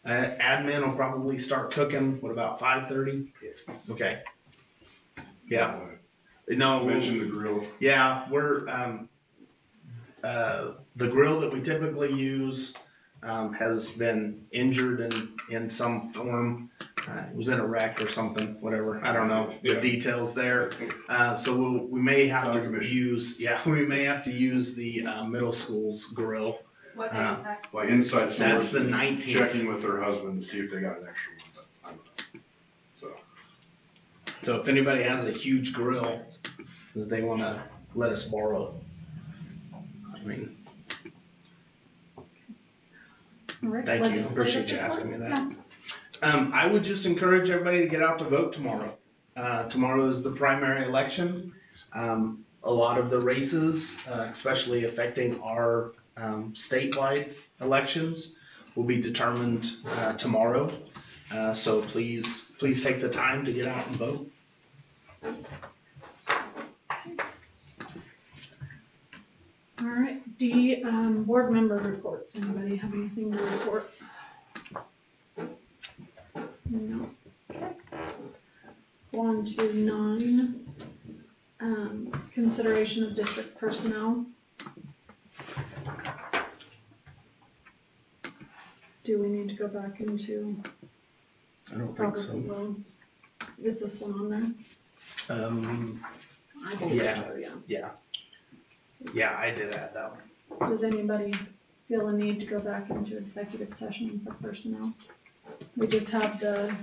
Admin will probably start cooking, what, about 5:30? Okay. Yeah. No. You mentioned the grill. Yeah, we're, the grill that we typically use has been injured in some form. It was in a wreck or something, whatever. I don't know the details there. So we may have to use, we may have to use the middle school's grill. What day is that? Like inside That's sources the 19th. checking with her husband to see if they got an extra one. I don't know. So if anybody has a huge grill that they want to let us borrow, I mean, thank you. Appreciate you asking me that. I would just encourage everybody to get out to vote tomorrow. Tomorrow is the primary election. a lot of the races, especially affecting our statewide elections, will be determined tomorrow. So please take the time to get out and vote. All right, D, board member reports. Anybody have anything to report? No. Okay. 1 to 9. Consideration of district personnel. Do we need to go back into? I don't think Probably so. will. Is this one on there? I believe Yeah. so, yeah. Yeah, I did add that one. Does anybody feel a need to go back into executive session for personnel? We just have the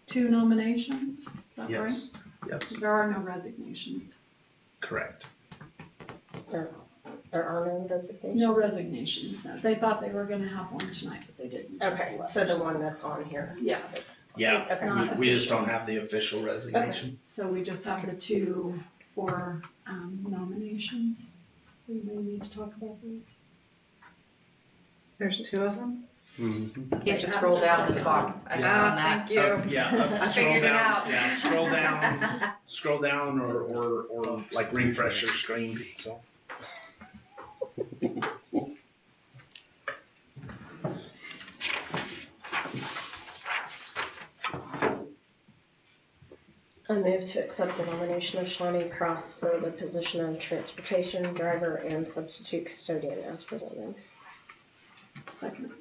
2 nominations, is that right? Yes, yes, There are no resignations. correct. There are no resignations? No resignations, no. They thought they were gonna have one tonight, but they didn't. Okay, so the one that's on here. Yeah. Yeah, It's not we just official. don't have the official resignation. So we just have the 2 for nominations. So you may need to talk about those. There's 2 of them? Mm-hmm. You have to scroll down in the box. I found that. Thank you. Yeah, I figured it out. Yeah, scroll down or like refresh your screen, so. I move to accept the nomination of Shawnee Cross for the position of transportation driver and substitute custodian as presented. Second.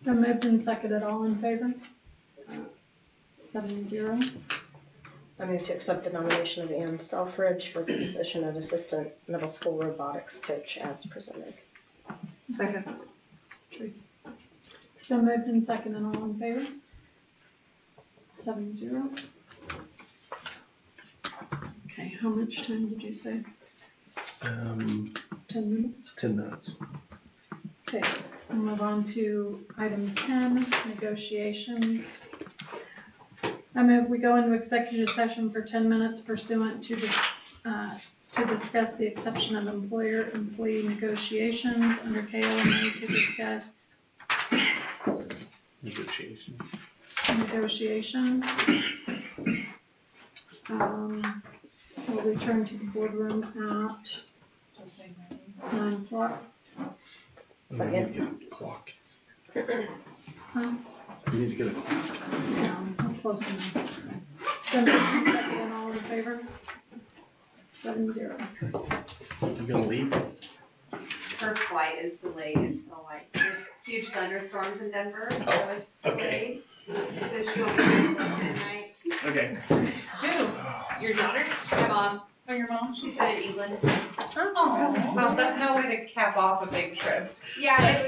Been moved and seconded, all in favor? 7-0. I move to accept the nomination of Ann Selfridge for the position of assistant middle school robotics coach as presented. Second. Tracy. It's been moved and seconded, all in favor? 7-0. Okay, how much time did you say? 10 minutes? 10 minutes. Okay, we'll move on to item 10, negotiations. I move we go into executive session for 10 minutes pursuant to discuss the exception of employer-employee negotiations under KLMA to discuss Negotiation. negotiations. We'll return to the boardroom at 9 o'clock. Second. Get a clock. Huh? You need to get a clock. No, I'm close enough, so. It's been moved and seconded, all in favor? 7-0. You gonna leave? Her flight is delayed until like, there's huge thunderstorms in Denver, so Oh, it's okay. delayed. So she won't be here until midnight. Okay. Who? Your daughter? My mom. Oh, your mom? She's headed to England. Oh, so that's no way to cap off a big trip. Yeah,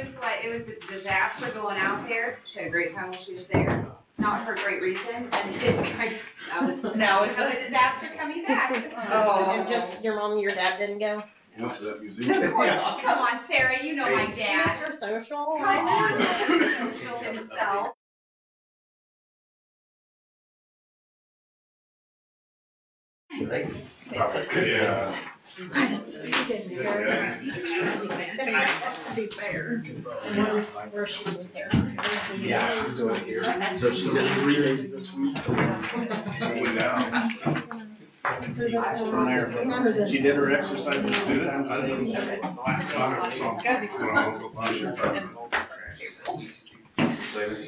it was a disaster going out there. She had a great time while she was there. Not for a great reason, and it's kind of, that was Now it's a disaster coming back. Oh. And just your mom and your dad didn't go? You went to that museum? Come on, Sarah, you know my dad. Mr. Social? Come on, Mr. Social himself. Yeah. I didn't say you gave me very much extravagant. To be fair. Where she was there. Yeah, she's doing it here. So she's just 3 days this week. Going down. From there. She did her exercises 2 times a day.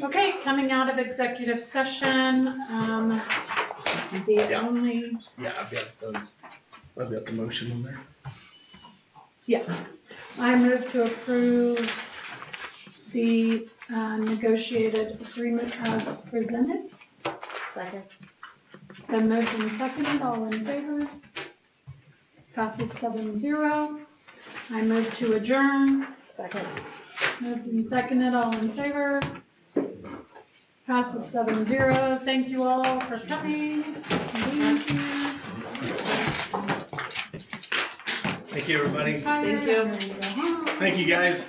Okay, coming out of executive session, the Yeah. only, Yeah, I've got the motion in there. I move to approve the negotiated agreement as presented. Second. It's been moved and seconded, all in favor? Passes 7-0. I move to adjourn. Second. Moved and seconded, all in favor? Passes 7-0. Thank you all for coming. Thank you. Thank you, everybody. Thank you. Thank you, guys.